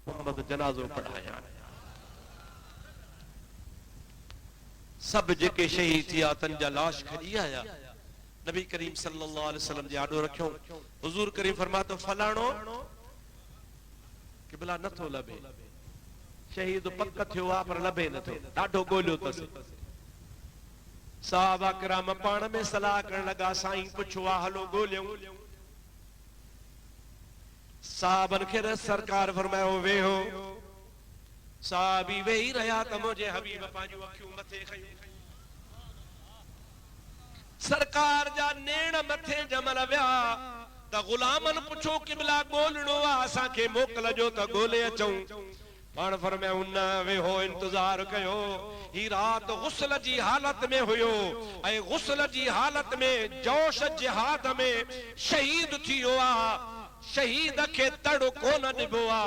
मोहम्मद जनाज़ो पढ़ाया। सब जेके शहीद थिया तन जा लाश खड़ी आया, नबी करीम सल्लल्लाहु अलैहि वसल्लम जे आडो रखियो। हुजूर करीम फरमातो फलाणो किबला नथो लभे, शहीद पक थियो आ पर लभे नथो, ॾाढो ॻोल्हियो तस। साहबा किराम पाण में सलाह करण लगा, साईं पुछो आ हलो ॻोल्हियूं। साहबन खे सरकार फरमायो वेहो। साहबी वेही रहा त मुझे हबीब पांजू अखियूं मथे खयूं। सरकार जा नेण मथे जमल विया त गुलामन पुछो किबला ॻोल्हणो आ, असांखे मोकल जो त ॻोल्हे अचूं। पाण फरमायो न वेहो, इंतजार कयो। ही रात गुस्ल जी हालत में हुयो ऐं गुस्ल जी हालत में जोश जिहाद में शहीद थियो आ। शहीद के तड़ कोन निभो आ,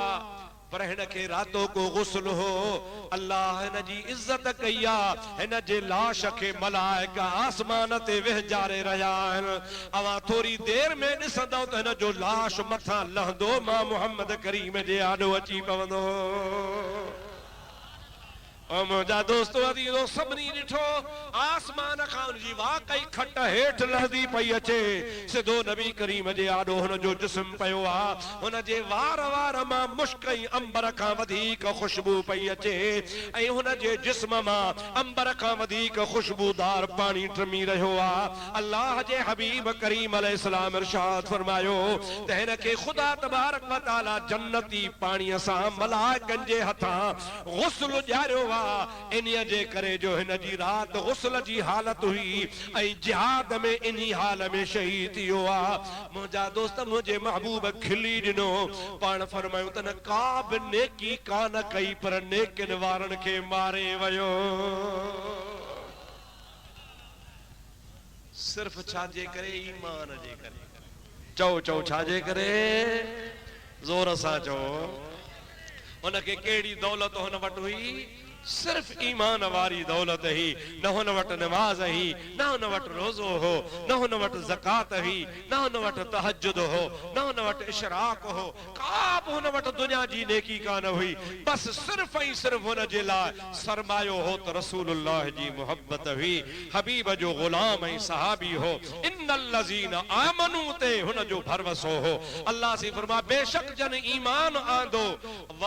पर हिन के रातों को गुस्ल हो। अल्लाह हिन जी इज्जत कई आ। हिन जे लाश के मलाइका आसमान ते वेहजारे रहिया आहिनि। अवां थोरी देर में ॾिसंदव त हिन जो लाश मथां लहंदो मां मोहम्मद करीम जे आॾो अची पवंदो। मुंहिंजा दोस्तो अदीज़ो सभिनी ॾिठो आसमान खां उनजी वाकई खट हेठि लहंदी पई अचे। सिधो नबी करीम जे आॾो हुन जो जिस्म पियो आहे। हुन जे वार वार मां मुश्क ऐं अंबर खां वधीक खुशबू पई अचे ऐं हुन जे जिस्म मां अंबर खां वधीक खुशबूदार पानी टमी रहियो आहे। अल्लाह जे हबीब करीम अलैहिस्सलाम इरशाद फरमायो त हिन खे ख़ुदा तबारक व तआला जन्नती पाणीअ सां मलाइकनि जे हथां गुस्ल ॾियारियो आहे। इन्हीअ जे करे जो हिन जी रात गुस्ल जी हालत हुई ऐं जिहाद में इन्ही हाल में शहीद थियो आहे। मुंहिंजा दोस्त मुंहिंजे महबूब खिली ॾिनो। पाण फरमायूं त न का बि नेकी कान कई पर नेकिन वारनि खे मारे वियो। सिर्फ़ छाजे करे? ईमान जे करे। चओ चओ छाजे करे? ज़ोर सां चओ। हुनखे कहिड़ी दौलत हुन वटि हुई? सिर्फ ईमान वारी दौलत ही। न हुन वटि नमाज ही, न हुन वटि रोज़ो हो, न हुन वटि ज़कात ही, न हुन वटि तहज्जुद हो, न हुन वटि इशराक हो। का बि हुन वटि दुनिया जी नेकी कान हुई। बस सिर्फ ऐं सिर्फ हुन जे लाइ सरमायो हो त रसूलुल्लाह जी मोहब्बत हुई, हबीब जो गुलाम ऐं सहाबी हो। इन्नल लज़ीना आमनू ते हुन जो भरवसो हो। अल्लाह से फरमा बेशक जन ईमान आंदो व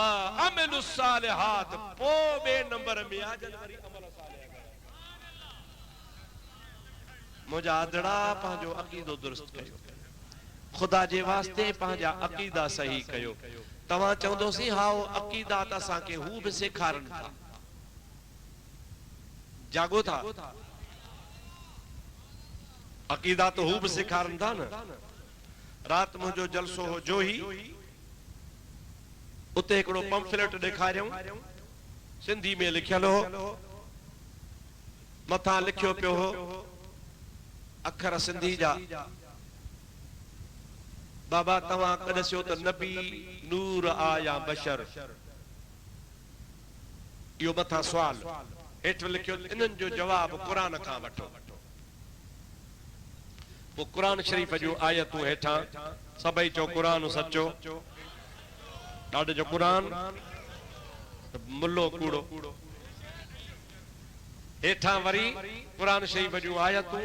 अमलुस सालिहात पो बे नंबर में आ जन वरी अमल सालिह कयो। मुंहिंजा आदड़ा पंहिंजो अक़ीदो दुरुस्त कयो, खुदा जे वास्ते पंहिंजा अक़ीदा सही कयो। तव्हां चवंदोसी हाओ अक़ीदा त असांखे हू बि सेखारनि था। जागो था? अक़ीदा तो हू बि सेखारनि था न। रात मुंहिंजो जलसो हो जोही, उते हिकिड़ो पंफलेट ॾेखारियऊं, सिंधी में लिखियल हो, मथां लिखियो पियो हो अखर सिंधी जा, बाबा तव्हां कॾहिं त नबी नूर आ या बशर? इहो मथां सुवाल। हेठि लिखियो इन्हनि जो जवाब क़ुरान खां वठो। वो कुरान शरीफ जो आयतूं हेठां सभई चो कुरान सचो, ॾाढे जो कुरान मुल्लो कूड़ो। हेठां वरी कुरान शरीफ जूं आयतूं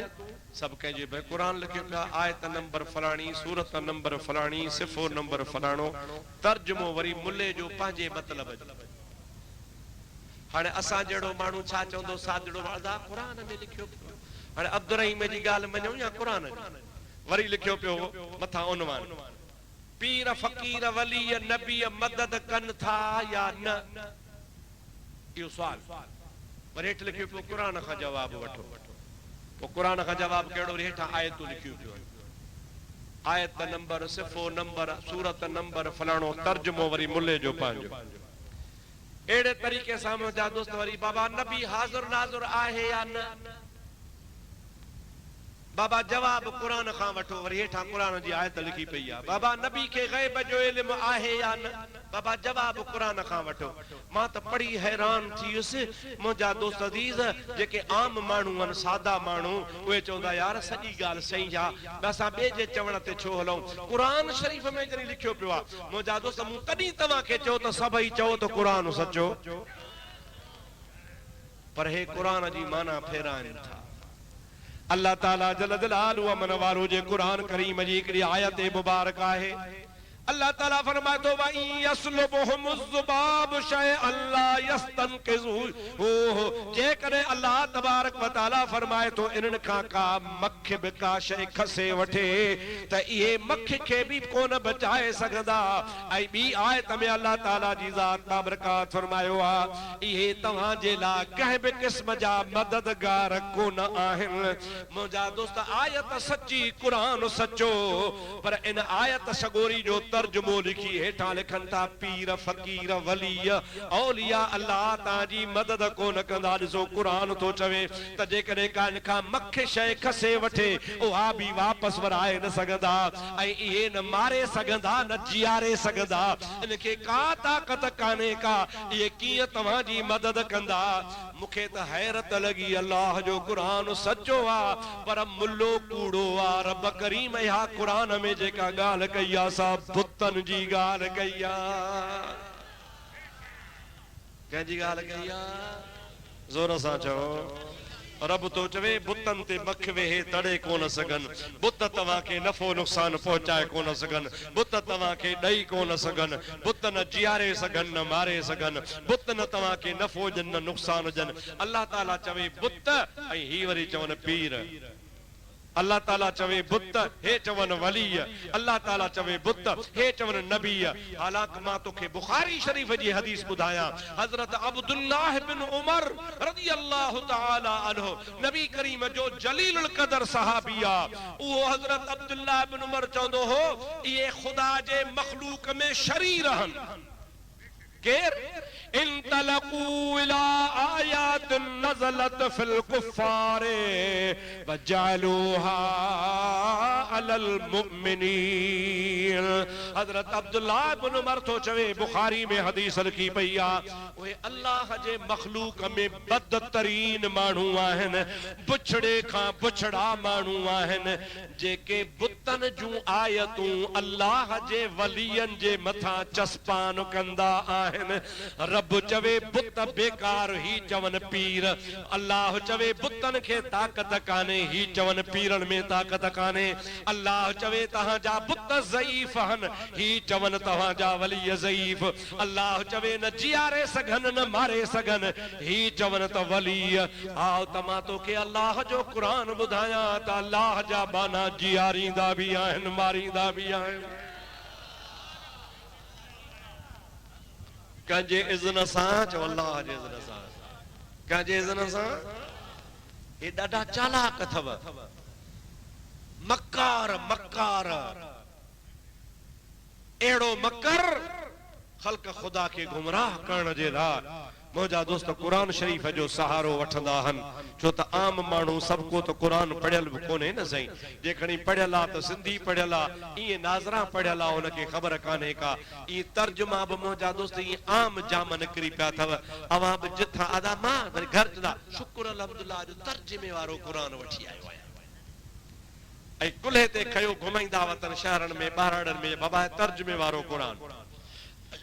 सब कंहिंजे भाई कुरान लिखियो पिया, आयत नंबर फलाणी, सूरत नंबर फलाणी, सिफ़ो नंबर फलाणो, तर्जुमो वरी मुल्ले जो पंहिंजे मतिलब जो। हाणे असां जहिड़ो माण्हू छा चवंदो? सादड़ो वादा कुरान में लिखियो पियो। हाणे अब्दुर्रहीम जी ॻाल्हि मञूं या कुरान जी? वरी लिखियो पियो मथां उनवान, पीर फ़कीर वली नबी मदद कनि था या न? इहो सुवाल। वरी हेठि लिखियो पियो कुरान खां जवाब वठो। पोइ कुरान खां जवाब कहिड़ो? वरी हेठां आयतूं लिखियूं पियो, आयत नंबर, सिफ़ो नंबर, सूरत नंबर फलाणो, तर्जुमो वरी मुल्ले जो पंहिंजो। अहिड़े तरीक़े सां मुंहिंजा दोस्त वरी बाबा नबी हाज़ुर नाज़ुर आहे या न? बाबा जवाब कुरान खां वठो। वरी हेठां कुरान जी आयत लिखी पई आहे, बाबा नबी खे ग़ैब जो इल्म आहे या न? बाबा जवाब कुरान खां वठो। मां त पढ़ी हैरान थी वियुसि। मुंहिंजा दोस्त अज़ीज़ जेके आम माण्हू आहिनि, सादा माण्हू, उहे चवंदा यार सॼी ॻाल्हि सही आहे, असां ॿिए जे चवण ते छो हलूं। क़ुरान शरीफ़ में जॾहिं लिखियो पियो आहे, मुंहिंजा दोस्त मूं कॾहिं तव्हांखे चयो त सभई चओ त क़ुरान सचो, पर हे क़ुरान जी माना फेराइनि था। अल्लाह ताला जल जलालहु अमन वारो जे क़ुरान करीम जी हिकिड़ी आयत मुबारक आहे। अल्लाह ताला फरमाए थो वई यसलुबहुमुज़्ज़ुबाब शैअन ला यस्तनक़िज़ुहु, जेकॾहिं अल्लाह तबारक व तआला फरमाए थो इन्हनि खां का मख बि का शइ खसे वठे त इहे मख खे बि कोन बचाए सघंदा। ऐं ॿी आयत में अल्लाह ताला जी ज़ात बाबरकात फरमायो आहे इहे तव्हां जे लाइ कंहिं बि क़िस्म जा मददगार कोन आहिनि। मुंहिंजा दोस्त आयत सची, क़ुरान सचो, पर इन आयत सगोरी जो तर्जुमो लिखी हेठां लिखनि था पीर फ़कीर वली औलिया अल्लाह ताजी मदद कोन कंदा। ॾिसो क़ुरान थो चवे त जेकॾहिं का इन खां मख शइ खसे वठे उहा बि वापसि वराए न सघंदा, ऐं इहे न मारे सघंदा न जियारे सघंदा, इनखे का ताक़त कान्हे का, इहे कीअं तव्हांजी मदद कंदा। मूंखे त हैरत लॻी, अल्लाह जो क़ुरान सचो आहे पर मुल्लो कूड़ो आहे। रब करीम इहा क़ुरान में जेका ॻाल्हि कई आहे सा बुतन जी ॻाल्हि कई आहे। कंहिंजी ॻाल्हि कई आहे? ज़ोर सां चओ। रब तो चवे बुतन ते मख वेहे तड़े कोन सघनि, बुत तव्हांखे नफ़ो नुक़सान पहुचाए कोन सघनि, बुत तव्हांखे ॾेई कोन सघनि, बुत न जियारे सघनि न मारे सघनि, बुत न तव्हांखे नफ़ो ॾियनि न नुक़सान ॾियनि। अल्लाह ताला चवे बुत, ऐं ही वरी चवनि पीर। अल्लाह ताला चवे बुत, हे चवन वली। अल्लाह ताला चवे बुत, हे चवन नबी। हालांकि मां तोखे बुखारी शरीफ जी हदीस ॿुधायां। हज़रत अब्दुल्लाह बिन उमर रज़ी अल्लाह तआला अन्हु, नबी करीम जो जलीलुल क़दर सहाबी आहे, उहो हज़रत अब्दुल्लाह बिन उमर चवंदो हो इहे ख़ुदा जे मख़लूक में शरीर आहिनि। केर? इंतलकू इला आयात नज़लत फिल कुफ़ारे वजअलूहा अलल मुमिनीन। हज़रत अब्दुल्लाह बिन उमर तो चवे, बुखारी में हदीस लिखी पई आहे, उहे अल्लाह जे मख़लूक में बदतरीन माण्हू आहिनि, बुछड़े खां बुछड़ा माण्हू आहिनि, जेके बुतन जूं आयतूं अल्लाह जे वलियन जे मथां चस्पान कंदा आहिनि। रब चवे बुत बेकार, ही चवन पीर। अल्लाह चवे बुतन खे ताक़त कान्हे, ही चवन पीरन में ताक़त कान्हे। अल्लाह चवे तव्हांजा बुत ज़ईफ़ आहिनि, ही चवन तव्हांजा वली ज़ईफ़। अल्लाह चवे न जियारे सघनि न मारे सघनि, ही चवन त वली। आओ त मां तोखे अल्लाह जो क़ुरान ॿुधायां त अल्लाह जा बाना जियारींदा बि आहिनि मारींदा बि आहिनि। कंहिंजे इज़्न सां, चओ अल्लाह जे इज़्न सां, कंहिंजे इज़्न सां। हे ॾाढा चालाक अथव, मकार मकार, अहिड़ो मकर ख़ल्क़ ख़ुदा खे गुमराह करण जे लाइ। मुंहिंजा दोस्त क़ुरान शरीफ़ जो सहारो वठंदा आहिनि, छो त आम माण्हू सभु को त क़ुरान पढ़ियल बि कोन्हे न साईं। जेकॾहिं पढ़ियल आहे त सिंधी पढ़ियल आहे, ईअं नाज़रा पढ़ियल आहे, उनखे ख़बर कान्हे का। ईअं तर्जुमा बि मुंहिंजा दोस्त ईअं आम जाम निकिरी पिया अथव। अवां बि जिथां आदा मां वरी घर चवंदा शुक्र अल्हम्दुलिल्लाह जो तर्जुमे वारो क़ुरान वठी आयो आहियां। ऐं कुल्हे ते खयो घुमाईंदा वतन शहरनि में ॿारड़नि में, बाबा तर्जुमे वारो क़ुरान।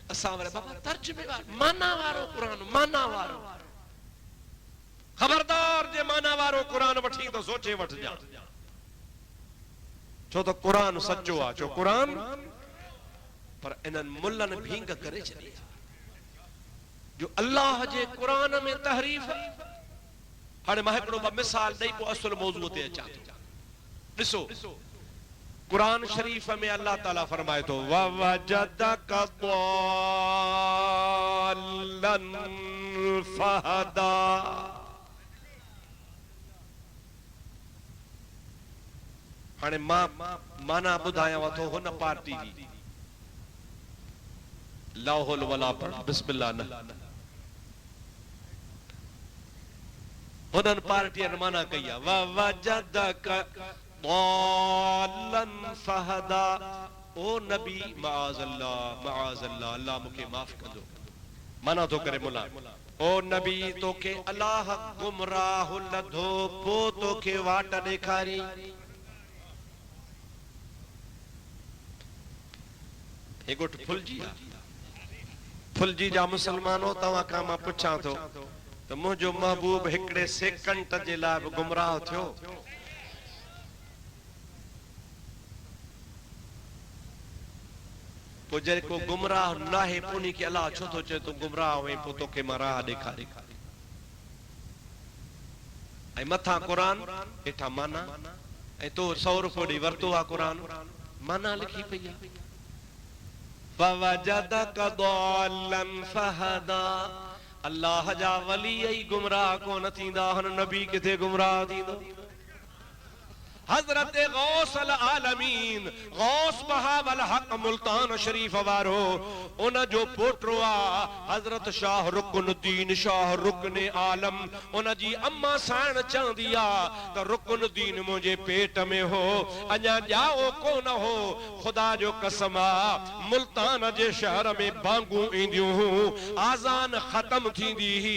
असां वरी बाबा तर्जुमे वारो, माना वारो क़ुरान, माना वारो। ख़बरदार जे माना वारो क़ुरान वठी तो सोचे वठजा, छो त क़ुरान सच्चो आहे। छो क़ुरान, पर इन्हनि मुल्लनि भींग करे छॾी जो अल्लाह जे क़ुरान में तहरीफ। हाणे मां हिकिड़ो ॿ मिसाल ॾेई पोइ असुल मौज़ूअ ते अचां थो। ॾिसो कुरान शरीफ में अल्लाह ताला फरमाए तो ववजदक ضالًا फहदा। हाणे मां माना ॿुधायांव थो हुन पार्टी जी। लाहुल वला पढ़ बिस्मिल्लाह न, हुननि पार्टीअ माना कई आहे ववजदक ضالًا फहदा। ओ नबी माअज़ल्लाह अल्लाह मुखे माफ कंदो मना तो करे मुला ओ नबी तोखे अल्लाह गुमराह लधो पो तोखे वाट ॾेखारी हे गोठ फुलजी जा मुसलमानो तव्हां खां मां पुछां थो त मुंहिंजो महबूब हिकड़े सेकंड जे लाइ बि गुमराह थियो पोइ जेको गुमराह न आहे उन्ही खे अलाह छो थो चए तूं गुमराह हुए पोइ तोखे मां राह ॾेखारी ऐं मथां क़ुरान हेठां माना ऐं तो 100 रुपयो ॾेई वरितो आहे क़ुरान माना लिखी पई आहे फवजदक ضالًا فهدى अल्लाह जा वली ई गुमराह कोन थींदा हुन नबी किथे गुमराह थींदो हजरत गौस अल आलमीन गौस बहावल हक मुल्तान शरीफ वारो उन जो पोटो आ हजरत शाह रुकनुद्दीन शाह रुकन आलम उन जी अम्मा साण चंदी आ त रुकनुद्दीन मुझे पेट में हो अञा जाओ कोन हो खुदा जो कसम आ मुल्तान जे शहर में बांगू इंदियूं आजान खत्म थींदी ही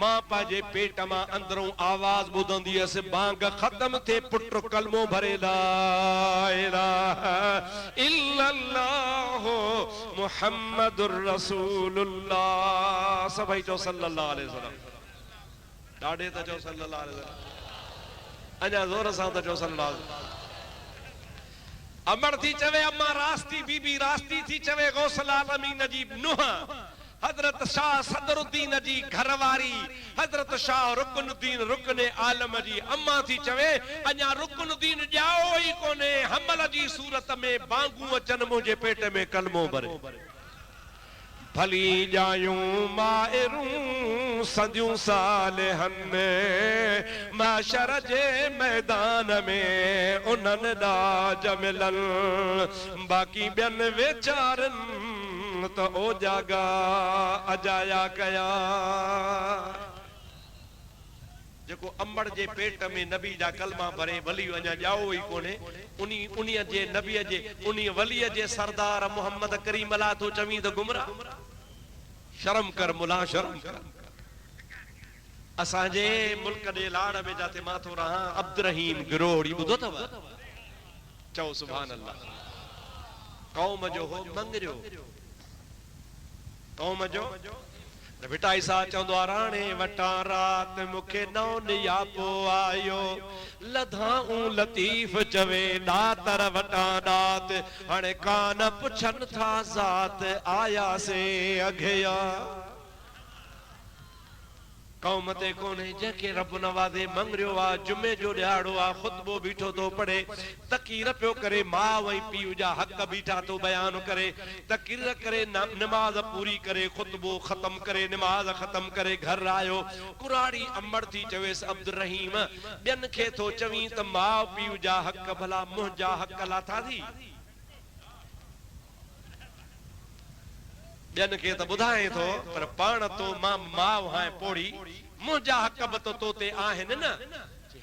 मां पाजे पेट मां अंदरों आवाज ॿुधंदी हुअसि बांग खत्म थे पुट कलमो भरे ला इलाहा इल्लल्लाह मुहम्मदुर रसूलुल्लाह सभई चो सल्लल्लाहु अलैहि वसल्लम ॾाढे त चो सल्लल्लाहु अलैहि वसल्लम अञा ज़ोर सां त चो सल्लल्लाहु अमर थी चवे अम्मा रास्ती बीबी रास्ती थी चवे गौसल आलमीन जी नुह हजरत शाह सदरुद्दीन जी घरवारी हजरत शाह रुकनुद्दीन रुकन आलम जी अम्मा थी चवे अञा रुकनुद्दीन जाओ ही कोने हमल जी सूरत में बांगू अचन मुझे पेट में कलमो भरे भली जायूं माइरूं सदियूं सालिहन माशर जे मैदान में उन्हनि ॾाज मिलन बाक़ी ॿियनि वेचारनि तो ओ जागा अजाया कया जेको अम्बड़ जे पेट में नबी जा कलमा भरे वली अञा जाओ ही कोने उनी जे नबी जे उनी वली जे सरदार मोहम्मद करीम अला तो चवी तो गुमराह शर्म कर मुला शर्म कर असांजे मुल्क दे लाड़ में जाते माथो रहा अब्दुर्रहीम गिरोड़ी ॿुधो अथव चओ सुभान अल्लाह कौम जो हो मंगरियो कौम जो बेटा ईसा चवंदो आहे राणे वटां रात मूंखे नौ नियापो आयो लधाऊं लतीफ चवे दातर वटां दात हाणे कान पुछन था ज़ात आया से अघया कौम ते कोने जंहिंखे रब नवाज़े मंगरियो आ जुमे जो ॾियारो आ खुतबो बीठो तो पढ़े तकीर पियो करे माउ ऐं पीउ जा हक़ बीठा तो बयान करे तकीर करे नमाज पूरी करे खुतबो खत्म करे नमाज खत्म करे घर आयो कुराड़ी अमर थी चवेस अब्दुर्रहीम ॿियनि खे तो चवी त माउ पीउ जा हक़ भला मुंहिंजा हक़ लाथा थी ॿियनि खे त ॿुधाए थो पर पाण तो मां माउ हां पोड़ी मुंहिंजा हक़ बि तो ते आहिनि न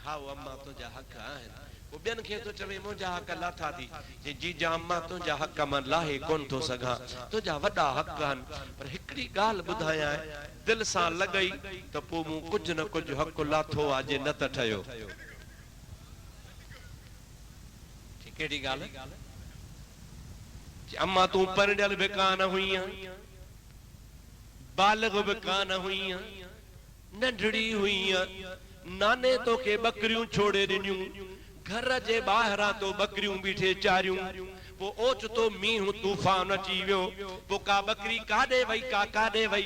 हा अम्मा तुंहिंजा हक़ आहिनि पोइ ॿियनि खे तो चवे मुंहिंजा हक़ लाथा थी जे जीजा अम्मा तुंहिंजा हक़ मां लाहे कोन थो सघां तुंहिंजा वॾा हक़ आहिनि पर हिकिड़ी ॻाल्हि ॿुधायां दिलि सां लॻई त पोइ मूं कुझु न कुझु हक़ लाथो आहे जे न त ठहियो कहिड़ी ॻाल्हि अम्मा तूं परिणियल बि कान हुई बालिग बि कान हुई नंढड़ी हुई नाने तोखे बकरियूं छोड़े ॾिनियूं घर जे ॿाहिरां तो बकरियूं बीठे चारियूं पो ओचितो मींहुं तूफान अची वियो पो का बकरी काॾे वई का काॾे वई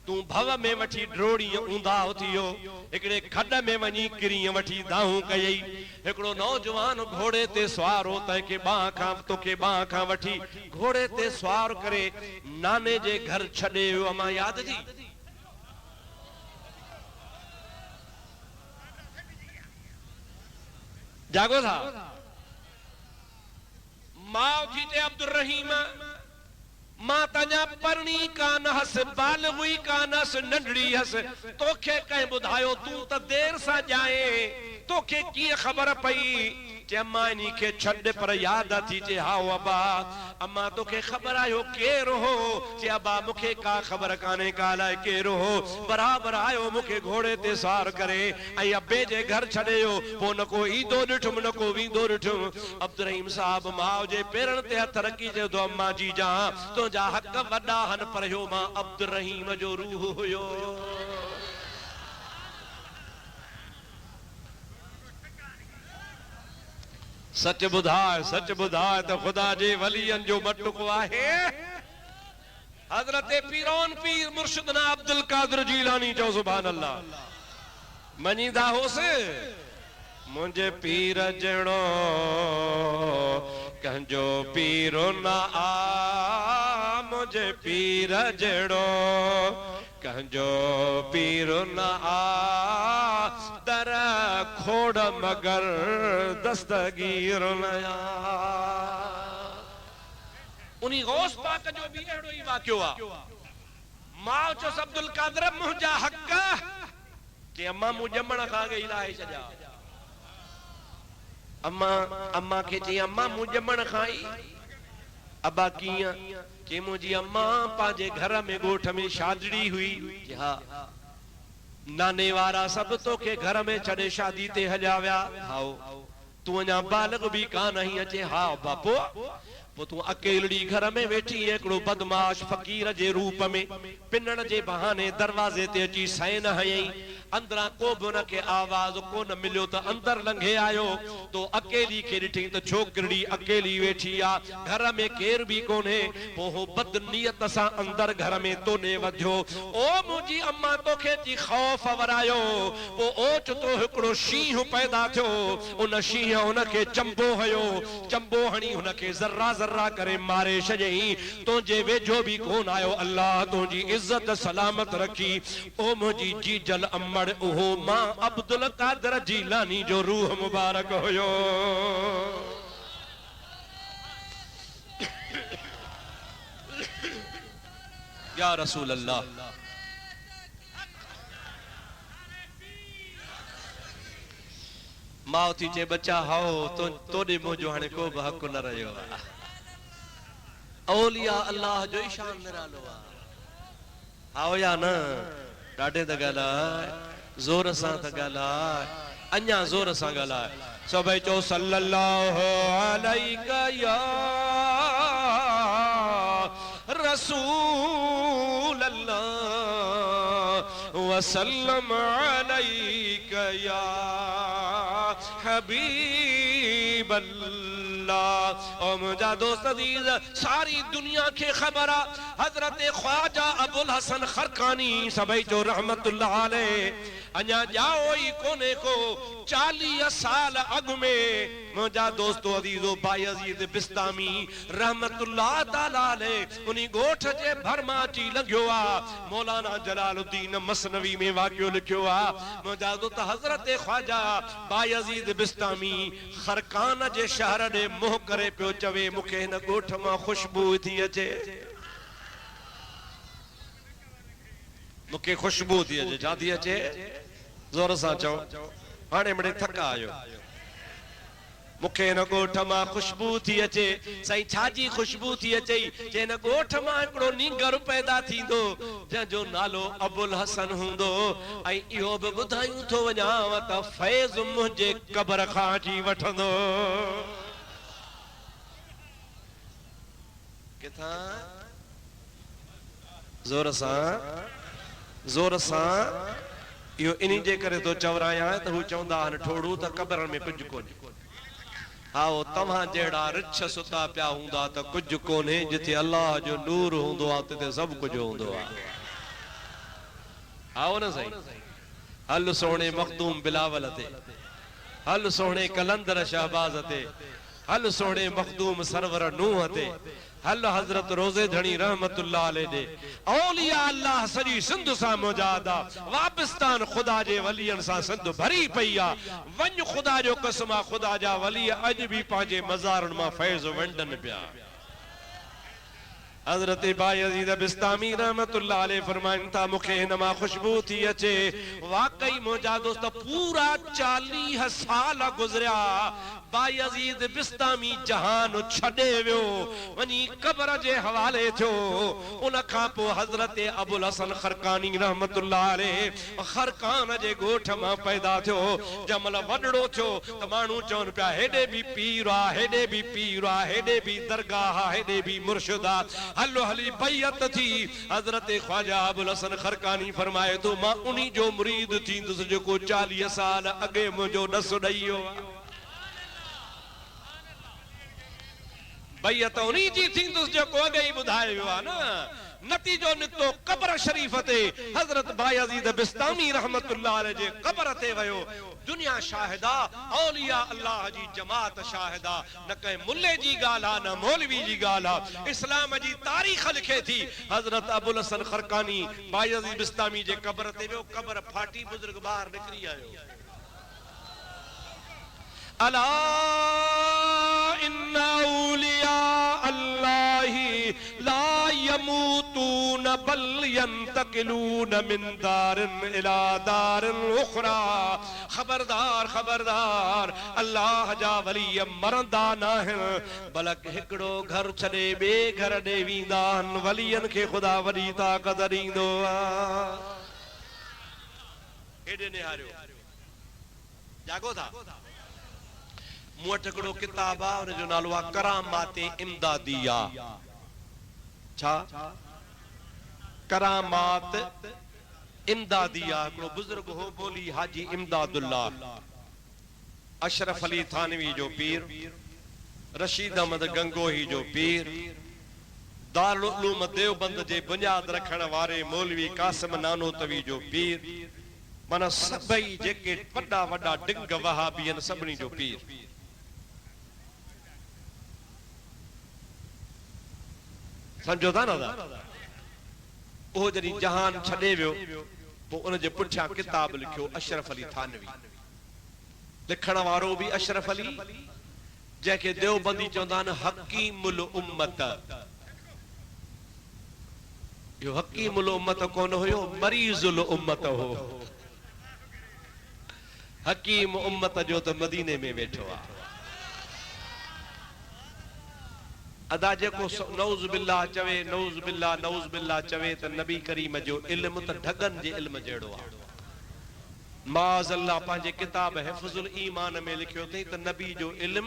तूं भव में वठी ड्रोड़ी ऊंधा थियो हिकिड़े खॾ में वञी किरी वठी दाहूं कयई हिकिड़ो नौजवान घोड़े ते सवार हो तंहिंखे तोखे बाह खां वठी घोड़े ते सवार करे नाने जे घर छॾे वियो अमां यादि थी जागो था माउ थी चे अब्दुर्रहीम मां तञा परणी कान हस बाल हुई कान हस नंढड़ी हस तोखे कंहिं ॿुधायो तूं त देर सां जाए तोखे कीअं ख़बर पई चे अम्मा इन्हीं के छड़ पर याद थी चे हाओ अबा अम्मा तो के खबर आयो केर हो चे अबा मुखे का खबर काने काला केर हो बराबर आयो मुखे घोड़े ते सार करे आई अब्बे जे घर छड़ेयो पो न को ईदो डिठुम न को वीदो डिठुम अब्दुल रहीम साहब माओ जे पेरन ते हथ रखी जे तो अम्मा जी जा तो जा हक वडा हन पर हो मां अब्दुल रहीम जो रूह हुयो सच बुधाए तो खुदा जे वलियन जो मटको आहे हजरत पीरोन पीर मुर्शिदना अब्दुल कादिर जीलानी जो सुभान अल्लाह मनीदा होसे मुझे पीर जणो कंजो पीरो ना आ मुझे पीर जणो कंजो पीरो ना आ दर खोड़ मगर दस्तगीर नया उन्हीं गौस पाक जो भी अड़ो ही वाक्यो आ मां चो अब्दुल कादिर मुंहिंजा हक के अम्मा मु जमण खां गई लाए छजा अम्मा के चई अम्मा मु जमण खाई अबा किया के मुंहिंजी अम्मा पांजे घर में गोठ में शादड़ी हुई हा नाने वारा सब तो के घर में छड़े शादी ते हलिया विया हाओ तू अञा बालग भी कान ही अचे हा बापो वो तू अकेलड़ी घर में वेठी एकड़ो बदमाश फकीर जे रूप में पिनण जे बहाने दरवाजे ते अची सैन हयई अंदरा को भी उनके आवाज को न मिलियो तो अंदर लंघे आयो तो अकेली के ॾिठी तो छोकरी अकेली वेठी आ घर में केर भी कोने वो बदनीयत सा अंदर घर में तो ने वधियो ओ मुजी अम्मा तो खे जी खौफ वरायो वो ओच तो हिकड़ो शींह पैदा थियो उन शींह उनके चंबो हयो चंबो हणी उनके जर्रा जर्रा करे मारे छजई तो जे वेझो भी कोन आयो अल्लाह तो जी इज्जत सलामत रखी ओ मुजी जी जल अम्मा ओहो मां अब्दुल कादिर जीलानी जो रूह मुबारक होयो या रसूल अल्लाह माओ थी चे बच्चा हाओ तो तोड़े मुंहिंजो हाणे को बि हक़ न रहियो औलिया अल्लाह जो ई शान निरालो हाओ या न ॾाढे त ॻाल्हाए जोर सां त ॻाल्हाए अञा जोर सां ॻाल्हाए सभई चओ सल्लल्लाहु अलैका या रसूल अल्लाह वसल्लम अलैका या हबीब अल्लाह ओ मुझा दोस्त अजीज सारी दुनिया के खबर हजरत ख्वाजा अबुल हसन खरकानी सभई जो रहमतुल्लाह अलैह अञा जाओ ही कोने को 40 साल अग में मुझा दोस्तों अजीजो बायजीद बिस्तामी रहमतुल्लाह ताला अलैह उन्हीं गोठ जे भरमा ची लग्यो आ मौलाना जलालुद्दीन मसनवी में वाक्यो लिखियो आ मुझा दोस्त हजरत ख्वाजा बायजीद बिस्तामी खरकान जे शहर दे मोह करे पियो चवे मुखे न गोठ मां खुशबू थी अचे मुखे खुशबू थी अचे छा थी अचे जोर सां चओ हाणे मिड़े थका आयो मुखे न गोठ मां खुशबू थी अचे सही छाजी खुशबू थी अचे जे न गोठ मां हिकड़ो नींगर पैदा थींदो जंहिंजो नालो अबुल हसन हूंदो ऐं इहो बि ॿुधायूं थो वञाव त फैज़ मुंहिंजे कब्र खां अची वठंदो किथां जोर सां इहो इन्हीं जे करे तो चवराया त हू चवंदा आहिनि ठोड़ू त कब्र में कुझु कोन्हे आओ तव्हां जहिड़ा रिछ सुता पिया हूंदा त कुझु कोन्हे जिथे अल्लाह जो नूर हूंदो आहे तिथे सभु कुझु हूंदो आहे आओ न सही हल सोहणे मखदूम बिलावल ते हल सोहणे कलंदर शहबाज ते हल सोहणे मखदूम सरवर नूह ते हल हजरत रोजे धनी रहमतुल्लाह अलैह दे औलिया अल्लाह सजी सिंध सा मौजादा वापिस्तान खुदा जे वलियन सा सिंध भरी पईया वंज खुदा जो कसमा खुदा जा वली अज भी पांजे मज़ारन मा फैज वंडन पिया हजरत बायजीद बिस्तामी रहमतुल्लाह अलैह फरमाइन था मुखे नमा खुशबू थी अचे वाकई मौजा दोस्त पूरा 40 साल गुजरिया बायज़ीद बिस्तामी जहान छॾे वियो वञी क़ब्र जे हवाले थियो। उन खां पोइ हज़रत अबुल हसन खरकानी रहमतुल्लाह अलैह खरकान जे ॻोठ मां पैदा थियो। जमल वॾड़ो थियो त माण्हू चवनि पिया हेॾे बि पीर आहे, हेॾे बि पीर आहे, हेॾे बि दरगाह आहे, हेॾे बि मुर्शिद आहे, हलो हली बैयत थी। हज़रत ख्वाजा अबुल हसन खरकानी फरमाए थो मां उन्ही जो मुरीद थींदुसि जेको 40 साल अॻे मुंहिंजो ॾस ॾेई वियो आहे। बैयत उन्ही जी थींदुसि जेको अॻे ई ॿुधायो वियो आहे न। नतीजो निकितो क़ब्र शरीफ़ ते हज़रत बायज़ीद बिस्तामी रहमतुल्लाह अलैह जे क़ब्र ते वियो। दुनिया शाहिदा, औलिया अल्लाह जी जमात शाहिदा, न कंहिं मुल्ले जी ॻाल्हि आहे न मौलवी जी ॻाल्हि आहे। इस्लाम जी तारीख़ लिखे थी। हज़रत अबुल हसन खरकानी बायज़ीद बिस्तामी जे क़ब्र ते वियो। क़ब्र फाटी, बुज़ुर्ग ॿाहिरि निकिरी आयो। अला इन्ना औलिया अल्लाही ला यमूतून बल यंतकिलून मिन दारिन इला दारिन उखरा। खबरदार खबरदार, अल्लाह जा वली मरंदा नाहिनि बल्कि हिकिड़ो घर छॾे ॿिए घर ॾे वेंदा आहिनि। वलियनि खे ख़ुदा वॾी ताक़त ॾींदो आहे। हेॾे निहारियो, जागो था। मूं वटि हिकिड़ो किताब आहे, हुनजो नालो आहे करामात इमदादिया। छा? करामात इमदादिया। हिकिड़ो बुज़ुर्ग हो बोली हाजी इमदादुल्लाह, अशरफ अली थानवी जो पीर, रशीद अहमद गंगोही जो पीर, दारुल उलूम देवबंद जे बुनियाद रखण वारे मौलवी कासिम नानोतवी जो पीर, माना सभई जेके वॾा वॾा डिंग वहाबी आहिनि सभिनी जो पीर। समझो था ना? वो जॾहिं जहान छॾे वियो पोइ उन जे पुठियां किताब लिखियो अशरफ अली थानवी। लिखण वारो बि अशरफ अली, जंहिंखे देवबंदी चवंदा आहिनि हकीमुल उम्मत। इहो हकीमुल उम्मत कोन हुयो, मरीज़ुल उम्मत हो। हकीम उम्मत जो त मदीने में वेठो आहे। अदा जेको नऊज़ बिल्लाह चवे, नऊज़ बिल्लाह नऊज़ बिल्लाह चवे त नबी करीम जो इल्म त ढगन जे इल्म जहिड़ो आहे। माज़ अल्लाह पंहिंजे किताब हिफ़्ज़ुल ईमान में लिखियो अथई त नबी जो इल्म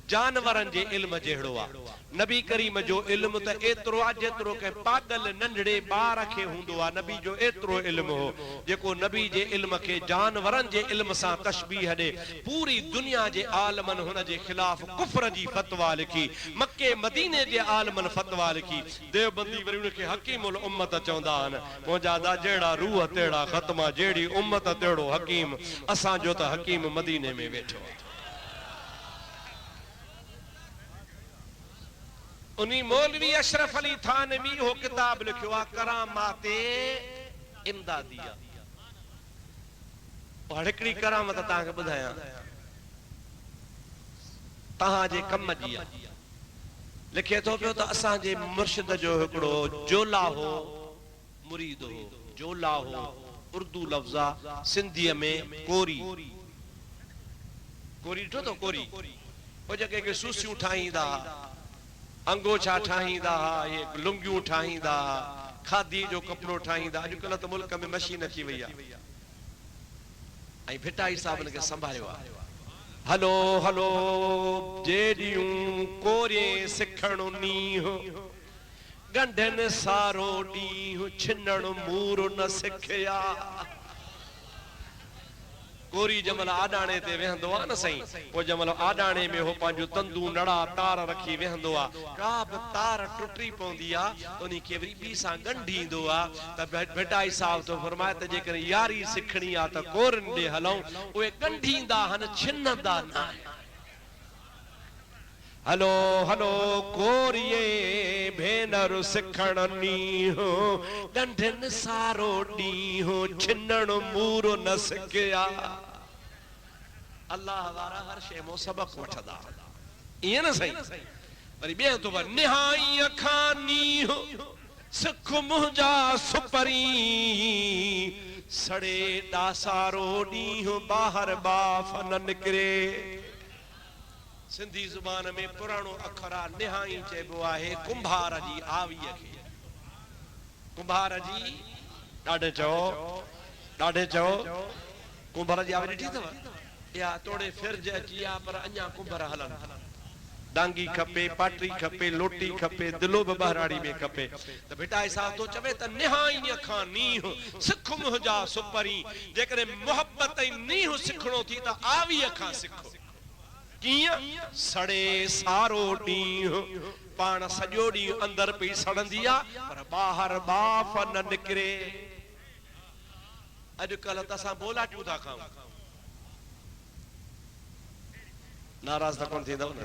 जानवरनि जे इल्म जहिड़ो आहे। नबी करीम जो इल्म त एतिरो आहे जेतिरो के पागल नंढड़े ॿार खे हूंदो आहे। नबी जो एतिरो इल्म हो जेको नबी जे इल्म खे जानवरनि जे इल्म सां तशबीह ॾे। पूरी दुनिया जे आलमनि हुन जे ख़िलाफ़ कुफ्र जी फतवा लिखी, मके मदीने जे आलमनि फतवा लिखी। देवबंदी वरी उनखे हकीमुल उम्मत चवंदा आहिनि। मुंहिंजा दा जहिड़ा रूह तहिड़ा ख़त्मा, जहिड़ी उम्मत तहिड़ो हकीम। असांजो त हकीम मदीने में वेठो आहे। उन्हीं मौलवी अशरफ अली थानवी हो किताब लिखियो आहे करामात इमदादिया। और हिकिड़ी करामत तव्हांखे ॿुधायां, तव्हांजे कम जी आहे। लिखे थो पियो त असांजे मुर्शिद जो हिकिड़ो जोला हो, मुरीद हो। जोला हो उर्दू लफ़्ज़ आहे, सिंधीअ में कोरी। कोरी ॾिठो अथव? कोरी हो जेके सूसियूं ठाहींदा, अंगोछा ठाहींदा, ये लुंगियूं ठाहींदा, खादी जो कपिड़ो ठाहींदा। अॼुकल्ह त मुल्क में मशीन अची वई आहे ऐं भिटाई साहिबनि खे संभालियो आहे। हलो हलो जेॾियूं कोरे सिखणु नींहुं, गंढनि सारो ॾींहुं छिनणु मूर न सिखिया। कोरी जमल आडाणे ते वेहंदो आहे न साईं, पोइ जमल आडाणे में हो पंहिंजो तंदू नड़ा तार रखी वेहंदो आहे। का बि तार टुटी पवंदी आहे त उन खे वरी ॿी सां ॻंढींदो आहे। त भिटाई साहिब तो फरमाए त जेकर यारी सिखणी आहे त कोरनि ॾे हलूं, उहे ॻंढींदा आहिनि, छिनंदा न आहिनि। हलो हलो कोरिए भेनर सिखण नींहुं, ॻंढनि सारो ॾींहुं छिनणु मूर न सिखिया। अल्लाह वारा हर शइ मां सबक वठंदा, ईअं न साईं? वरी ॿिए तो निहाई खां नींहुं सिख मुंहिंजा सुपरी, सड़े ॾासारो ॾींहुं ॿाहिरि बाफ़ न निकिरे। सिंधी ज़ुबान में पुराणो अखर आ निहाई चइबो आहे कुंभार जी आवीअ खे। कुंभार जी ॾाढे चओ कुंभार जी आवी ॾिठी अथव? या तोड़े फिरज अची आ पर अञा कुंभर हलन। डांगी खपे, पाटरी खपे, लोटी खपे, दिलो बि बहराड़ी में खपे। त बेटा हिसाब तो चवे त निहाई अखां नीह सिख मुंहिंजा सुपरी। जेकॾहिं मोहब्बत ऐं नीह सिखणो थी त आवी अखां सिखो। कीअं? सड़े सारो ॾींहुं पाण सॼो ॾींहुं अंदर पई सड़ंदी आ पर ॿाहिरि बाफ़ न निकिरे। अॼुकल्ह त असां बोलाटियूं था खाऊं। नाराज़ त कोन थींदव न?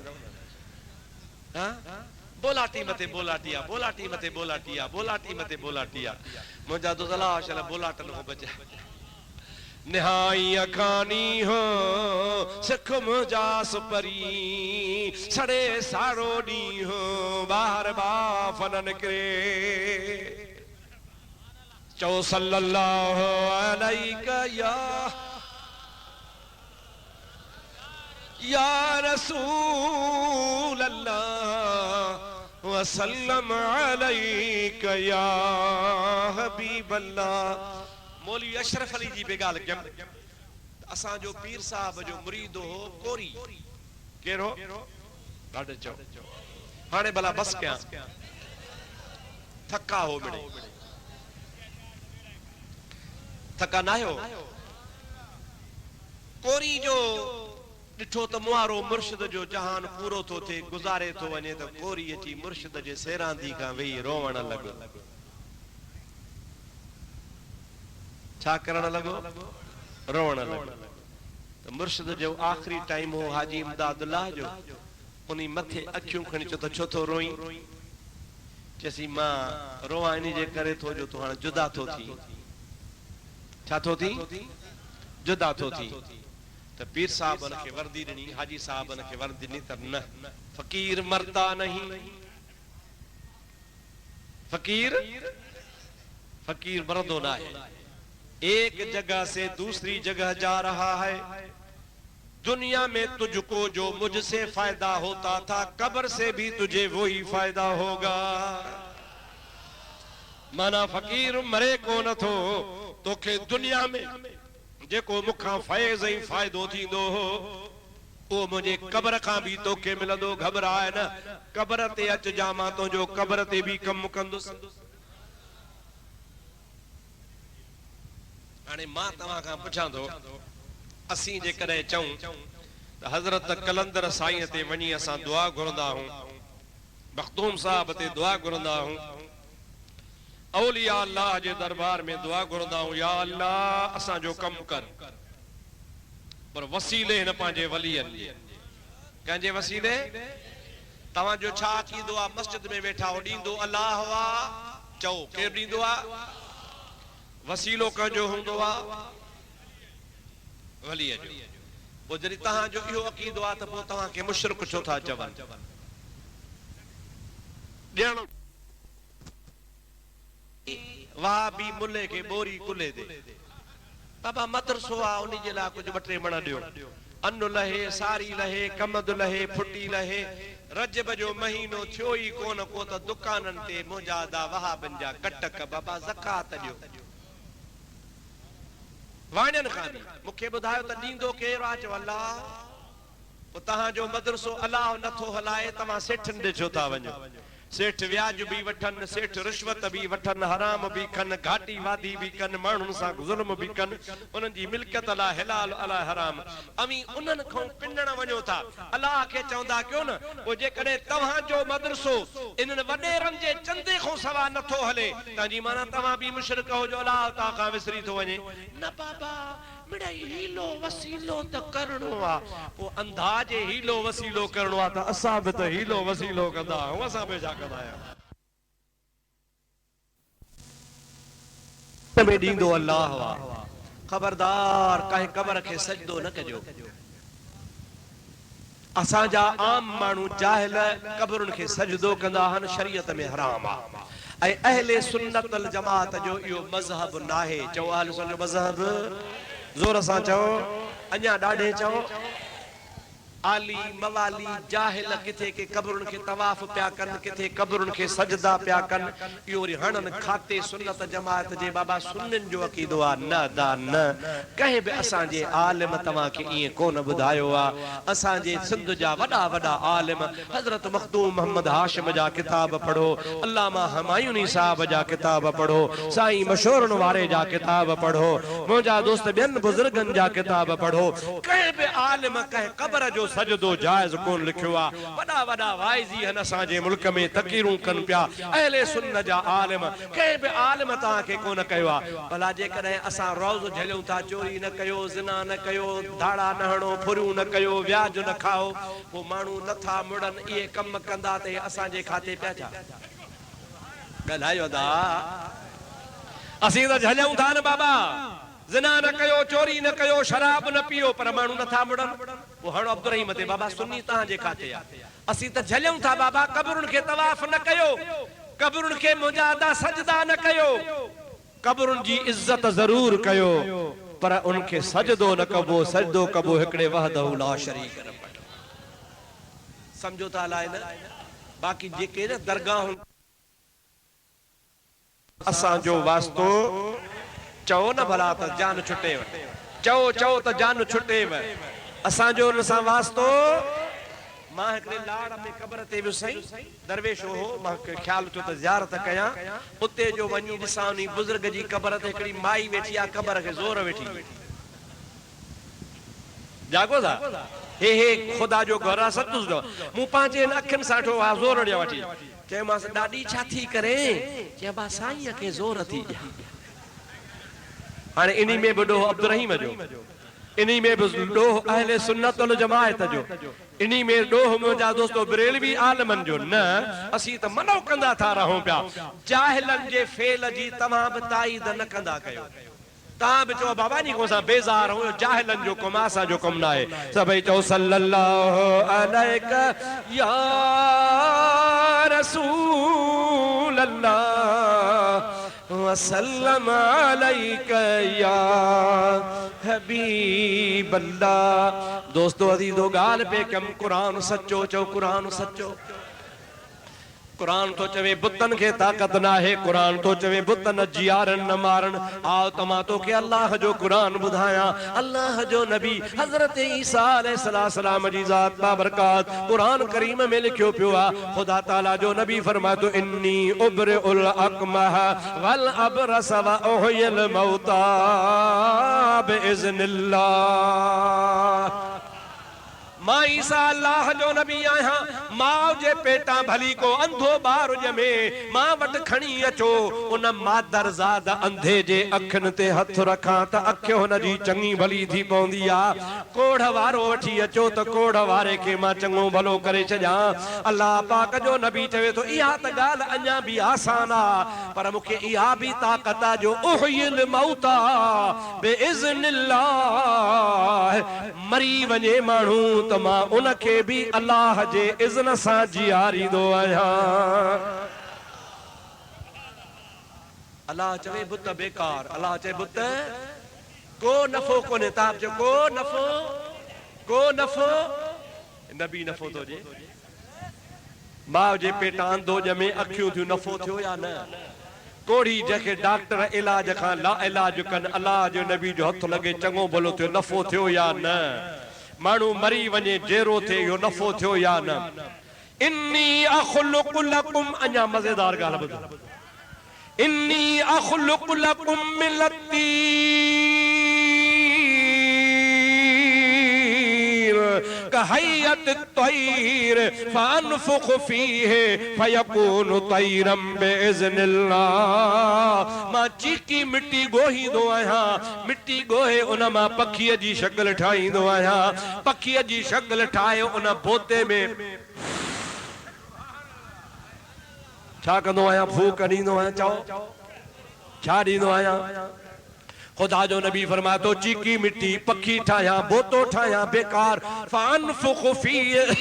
बोलाटी मथे बोलाटी आ, बोलाटी मथे बोलाटी आ, बोलाटी मथे बोलाटी आ। मुंहिंजा तो तलाश बोलाटन को बचा। निहाई अखानी हो सिख मुंहिंजा सुपरी। सड़े सारो ॾींहुं हो ॿाहिरि बाफ़ न निकिरे। चओ सल्लल्लाहु अलैका या रसूल अल्लाह वसल्लम अलैका या हबीब अल्लाह। मौलवी अशरफ अली जी बेगाल कयम। असां जो पीर साहब जो मुरीद हो कोरी। केरो? ॾाढो चओ। हाणे भला बस कयां। थका हो मिड़े। थका ना हो। कोरी जो ॾिठो त मुआरो मुर्शिद जो जहान पूरो थो थिए, गुज़ारे थो वञे त कोरी अची मुर्शिद जे सेरांदी खां वेही रोवण लॻो। छा करण लॻो? रोवण लॻो। त मुर्शिद जो आख़िरी टाइम हो हाजी इमदादुल्लाह जो। उन मथे अखियूं खणी चयो त छो थो रोई? चयसि मां रोवां इन जे करे थो जो तूं हाणे जुदा थो थी। छा थो थी? जुदा थो थी। त पीर साहब खे वर्दी ॾिनी, हाजी साहब खे वर्दी ॾिनी त न, फकीर मरता नहीं। फकीर मरदो ना है। एक जगह से दूसरी जगह जा रहा है। दुनिया में तुझको जो मुझसे फायदा होता था कब्र से भी तुझे वही फायदा होगा। माना फकीर मरे को न थो, तोखे दुनिया में जेको मुखां फैज़ ऐं फ़ाइदो थींदो हो उहो मुंहिंजे कब्र खां बि तोखे मिलंदो। घबराए न, कब्र ते अच जा, मां तुंहिंजो कब्र ते बि कमु कंदुसि। हाणे मां तव्हां खां पुछां थो, असीं जेकॾहिं चऊं त हज़रत कलंदर साईं ते वञी असां दुआ घुरंदा आहियूं, मखदूम साहब ते दुआ घुरंदा आहियूं, औलिया अल्लाह जे दरबार में दुआ घुरंदा आहियूं, या अल्लाह असांजो कमु कर, पर वसीले हिन पंहिंजे वलीअनि कंहिंजे वसीले। तव्हांजो छा थींदो आहे? मस्जिद में वेठा हो ॾींदो अल्लाह वा, चओ केरु ॾींदो आहे? वसीलो कंहिंजो हूंदो आहे? वलीअ जो। पोइ जॾहिं तव्हांजो इहो अक़ीदो आहे त पोइ तव्हांखे मुशरिक छो था चवनि? ॼण वाह बि मुले के बोरी कुले दे। बाबा मदरसो आहे, उन जे लाइ कुझु 2-3 मण ॾियो। अन्न लहे, सारी लहे, कमद लहे, फुटी लहे। रजब जो महीनो थियो ई कोन को त दुकाननि ते मुजादा वहाबनि जा कटक बाबा ज़कात ॾियो। वाणियनि खां बि मूंखे ॿुधायो त ॾींदो केरु आहे? चओ अल्लाह। पोइ तव्हांजो मदरसो अलाह नथो हलाए, तव्हां सेठनि ॾे छो था वञो? सेठ व्याज भी वठन, सेठ रिश्वत भी वठन, हराम भी कन, घाटी वादी भी कन, माण्हुनि सां ज़ुल्म भी कन, उन्हनि जी मिल्कियत अलाह हिलाल अलाह हराम। अमी उन्हनि खां पिंडण वञो था, अलाह खे चवंदा कयो न। पोइ जेकॾहिं तव्हांजो मदरसो इन्हनि वॾेरनि जे चंदे खां सवा नथो हले, तव्हांजी माना तव्हां बि मुशरिक हो जो अलाह तव्हां खां विसरी थो वञे। न बाबा, मिड़ई हीलो वसीलो त करणो आहे। पोइ अंदाजे हीलो वसीलो करणो आहे त असां बि त हीलो वसीलो कंदा आहियूं, असां बि छा कंदा आहियूं? में ॾींदो अल्लाह आहे। ख़बरदार कंहिं कब्र खे सजदो न कजो। असांजा आम माण्हू जाहिल कब्रुनि खे सजदो कंदा आहिनि, शरीयत में हराम आहे। ऐं अहले सुन्नत वल जमात जो इहो मज़हब नाहे। चओ अहले सुन्नत मज़हब, ज़ोर सां चओ, अञा ॾाढे चओ। आली मवाली जाहिल किथे के कब्रुन के तवाफ प्या कन, किथे कब्रुन के सजदा प्या कन। इहो हणन खाते सुन्नत जमात जे बाबा सुन्नन जो अकीदो आ। न दा न कहे बि असां जे आलिम तव्हां के इए कोन बुधायो आ। असां जे सिंध जा वडा वडा आलिम हजरत मखदूम मोहम्मद हाशिम जा किताब पढ़ो, अल्लामा हमायूनी साहब जा किताब पढ़ो, साईं मशहूरन वारे जा किताब पढ़ो, मुंहिंजा दोस्त ॿियनि बुजुर्गनि जा किताब पढ़ो। कहे बि आलिम कहे कब्र जो सजदो जायज कोन लिखियो आ। वडा वडा वाइजी हन असां जे मुल्क में तकीरूं कन पिया अहले सुन्नत जा आलिम। कहे बि आलिम तव्हां खे कोन कयो आ। भला जेकॾहिं असां रोज़ झलियूं था, चोरी न कयो, ज़िना न कयो, धाड़ा न हणो, फुरियूं न कयो, व्याज न खाओ, पोइ माण्हू नथा मुड़न, इहे कम कंदा त असां जे खाते पिया छा ॻाल्हायो दा। असीं त झलियूं था न बाबा, ज़िना न कयो, चोरी न कयो, शराब न पियो, पर माण्हू नथा मुड़न। वो हणो अब्दुल रहीम ते बाबा सुन्नी तव्हां जे खाते आ। असीं त झलियूं था बाबा, कब्रुन के तवाफ न कयो, कब्रुन के मुजादा सजदा न कयो, कब्रुन जी इज्जत जरूर कयो, पर उनके सजदो न कबो, सजदो कबो हिकड़े वहदहु ला शरीक न पढ़ो। समझो था अलाए न। बाक़ी जेके न दरगाह असां जो वास्तो चओ न भला त जान छुटे, चओ चओ त जान छुटे। असां जो उन सां वास्तो। मां हिकड़े लाड़ में कब्र ते वियो सही दरवेश हो, मां ख्याल थियो त ज़ियारत कयां। उते जो वञी ॾिसां नी बुजुर्ग जी कब्र ते हिकड़ी माई वेठी आ, कब्र खे ज़ोर वेठी। जागो था हे हे खुदा जो घर आहे सचुस जो। मूं पंहिंजे अखियुनि सां ॾिठो आहे ज़ोर ॾिया वठी। चयोमांसि ॾाढी छा थी करे? चइबा साईं खे ज़ोर थी ॾिया। हाणे इन्ही में बि ॾोह अब्दुल रहीम जो, इन्ही में बि ॾोह अहले सुन्नत वल जमाअत जो, इन्ही में ॾोह मुंहिंजा दोस्तो बरेलवी आलमनि जो। न असीं त मनो कंदा था रहूं पिया। जाहिलनि जे फेल जी तव्हां बि ताईद न कंदा कयो। तव्हां बि चओ बाबा नी को असां बेज़ार आहियूं, जाहिलनि जो कमु, असांजो कमु न आहे। सभई चओ सल्लल्लाहु अलैका या रसूल अल्लाह वसल्लम अलैका या हबीब अल्लाह। दोस्तो अज़ीज़ो ॻाल्हि पे कम, कुरान सचो चओ, कुरान सचो। कुरान तो चवे बुतन के ताकत ना है, कुरान तो चवे बुतन जियारन न मारन। आओ तमा तो के अल्लाह जो कुरान बुधाया, अल्लाह जो नबी हजरत ईसा अलैहिस्सलाम जी ज़ात बाबरकात कुरान करीम में लिखियो पियो आ। खुदा ताला जो नबी फरमाए तो इन्नी उब्रिउल अकमह वल अबरस व उहियल मौता बिइज़्निल्लाह। मां ईसा अल्लाह जो नबी आहियां। मां जे पेटा भली को अंधो ॿार ॼमे, मां वटि खणी अचो, उन मादर ज़ाद अंधे जे अखियुनि ते हथ रखां त अखि हुन जी चङी भली थी पवंदी आ। कोढ़ वारो वठी अचो त कोढ़ वारे खे मां चङो भलो करे छॾियां। अल्लाह पाक जो नबी चवे थो इहा त ॻाल्हि अञा बि आसान आ, पर मूंखे इहा बि ताक़त आ जो उहियल मौता बिइज़्निल्लाह। मरी वञे माण्हू त मां उनखे बि अल्लाह जे इज़्न सां जियारींदो आहियां। अल्लाह चवे बुत बेकार, अल्लाह चवे बुत को नफ़ो कोन्हे। तव्हां चओ को नफ़ो, को नफ़ो, नबी नफ़ो थो ॾे। माउ जे पेटा अंधो ॼमे, अखियूं थियूं, नफ़ो थियो या न? कोड़ी जंहिंखे डॉक्टर इलाज खां ला इलाज कनि, अल्लाह जो नबी जो हथ लॻे चङो भलो थियो, नफ़ो थियो या न? माण्हू मरी वञे, डेरो थे, इहो नफ़ो थियो या न? इन्नी अख़लुक़ु लकुम, अञा मज़ेदार ॻाल्हि ॿुधो, इन्नी अख़लुक़ु लकुम मिन तीर कहयत तैर फअनफुख फीहे फयकूनु तैरम बिइज़्निल्लाह। मां चीकी मिट्टी गोहींदो आहियां, मिट्टी गोहे उन मां पखीअ जी शक्ल ठाहींदो आहियां, पखीअ जी शक्ल ठाहे उन बोते में छा कंदो आहियां? फूक ॾींदो आहियां। चओ छा ॾींदो आहियां? खुदा जो नबी फरमाए तो चीकी मिट्टी पखी ठाहियां, बोतो ठाहियां, बेकार। फअनफुख फीह,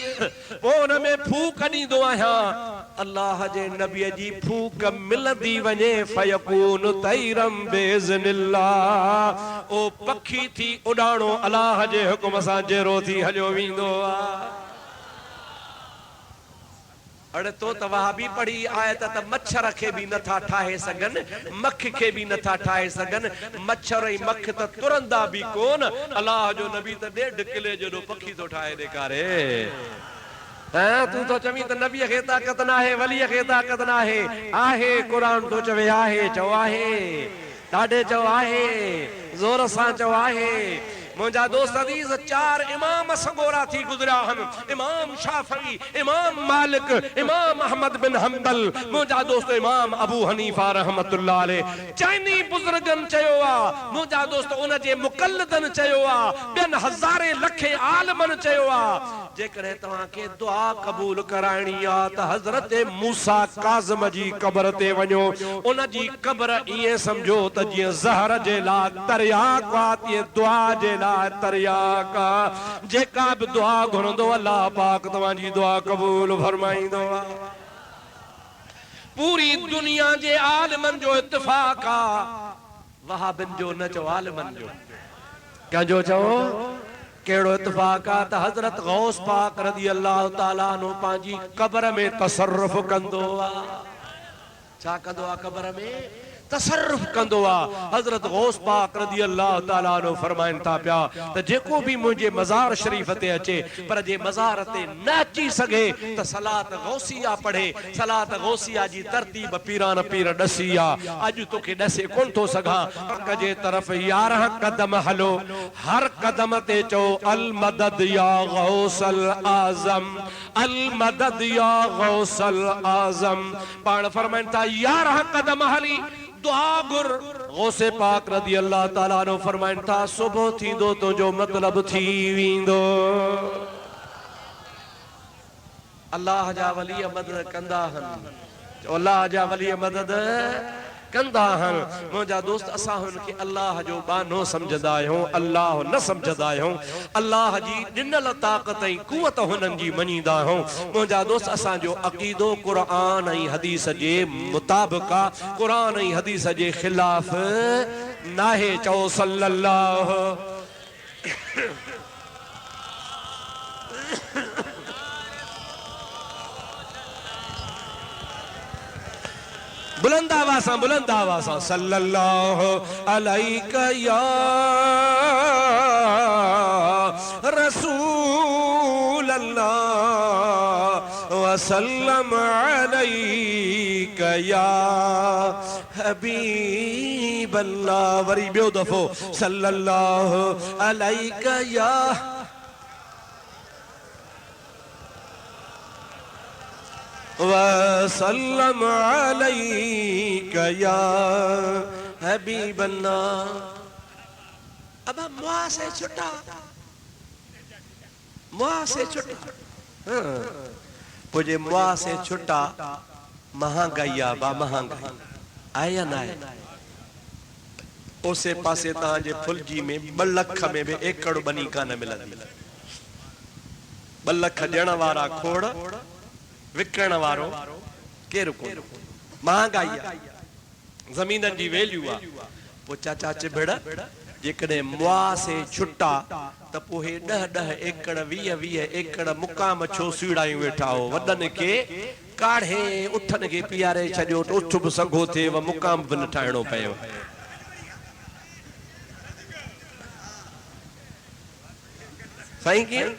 पोइ उन में फूक ॾींदो आहियां। अल्लाह जे नबी जी फूक मिलदी वने फयकून तैरम बेज़निल्लाह ओ पखी थी उड़ाणो अल्लाह जे हुक्म सां जेरो थी हलियो वेंदो आ। अड़े तो वहां भी पढ़ी आयत त मच्छर खे भी नथा ठाहे सगन, मख के भी नथा ठाहे सगन। मच्छर ऐं मख त तुरंदा भी कोन, अल्लाह जो नबी त 1.5 किले जो पखी तो ठाहे ॾेखारे। तू तो चवी त नबी खे ताकत ना है, वली खे ताकत ना है। आहे कुरान तो चवे आहे, चो आहे ॾाढे चो आहे, ज़ोर सां चो आहे। मुझा दोस्त अजीज 4 इमाम सगोरा थी गुजरा हन, इमाम शाफी, इमाम मालिक, इमाम अहमद बिन हंबल, मुझा दोस्त इमाम अबू हनीफा रहमतुल्लाह अलैह। चैनी बुजुर्गन चयो आ, मुझा दोस्त उन जे मुकल्लदन चयो आ, 2000 लखे आलमन चयो आ। जेकरे तवा के दुआ कबूल कराइणी आ त हजरत मूसा काज़िम जी कब्र ते वञो। उन जी कब्र इए समझो त जीअं ज़हर जे ला तरियाक आ, तीअं दुआ जे ला तरियाक आ। जेका भी दुआ घुरंदो अल्लाह पाक तवा जी दुआ कबूल फरमाईंदो आ। पूरी दुनिया जे आलमन जो इत्तिफाक आ, वहाबिन जो न चो, आलमन जो। कंहिंजो चओ केड़ो इत्तिफाक आ त हजरत गौस पाक रज़ी अल्लाह ताला अन्हु पांजी कब्र में तसर्रुफ कंदो आ। छा कंदो आ? कब्र में तसर्रुफ कंदो आ। हजरत गौस पाक रज़ी अल्लाह ताला अन्हु फरमाइन था पिया त जेको भी मुझे मज़ार शरीफ ते अचे पर जे मज़ार ते न अची सके त सलात गौसिया पढ़े। सलात गौसिया जी तरतीब पीरान पीर दसी आ। अज तोखे दसे कोन थो सघां। हक जे तरफ 11 कदम हलो, हर कदम ते चो अल मदद या गौसल आजम, अल मदद या गौसल आजम। पाण फरमाइन था 11 कदम हली दुआ गुर। गौसे पाक रज़ी अल्लाह ताला अन्हु फरमाइन था सुबह थींदो तो जो मतलब थी वेंदो। अल्लाह जा वली मदद कंदा हन, अल्लाह जा वली मदद कंदा हन। मुझा दोस्त असां हुनखे अल्लाह जो बानो समझदा आहियूं, अल्लाह न समझदा आहियूं। अल्लाह जी ॾिनल ताक़त ऐं कुवत हुननि जी मञीदा आहियूं। मुझा दोस्त असां जो अक़ीदो क़ुरान ऐं हदीस जे मुताबिक़ आहे, क़ुरान ऐं हदीस जे ख़िलाफ़ नाहे। चओ सल्लल्लाहु। बुलंद आवाज़ सल्लल्लाहु अलैका या रसूल अल्लाह वसल्लम अलैका या हबीब अल्लाह। वरी बियो दफ़ो सल्लल्लाहु अलैका या वसल्लम अलैका या हबीब अल्लाह। अब हम मुआ से छुटा, मुआ से छुटा। पुजे मुआ से छुटा महंगाई आ, बा महंगाई आया ना है। उसे पासे तांजे फुलजी में 2 लख में भी एकड़ बनी कान मिलंदी। 2 लख ॾियण वारा खोड़, विकण वारो केरु कोन। महंगाई आ, ज़मीननि जी वैल्यू आ। पो चाचा चिबड़ जेकॾहिं मुआ से छुटा त पोइ 10-10 एकड़ 20-20 एकड़ मुकाम छो सीड़ायूं वेठा हो। वॾनि खे काढ़े उठनि खे पीआरे छॾियो त उठ बि सघो थिए, मुकाम बि न ठाहिणो पियो। साईं कीअं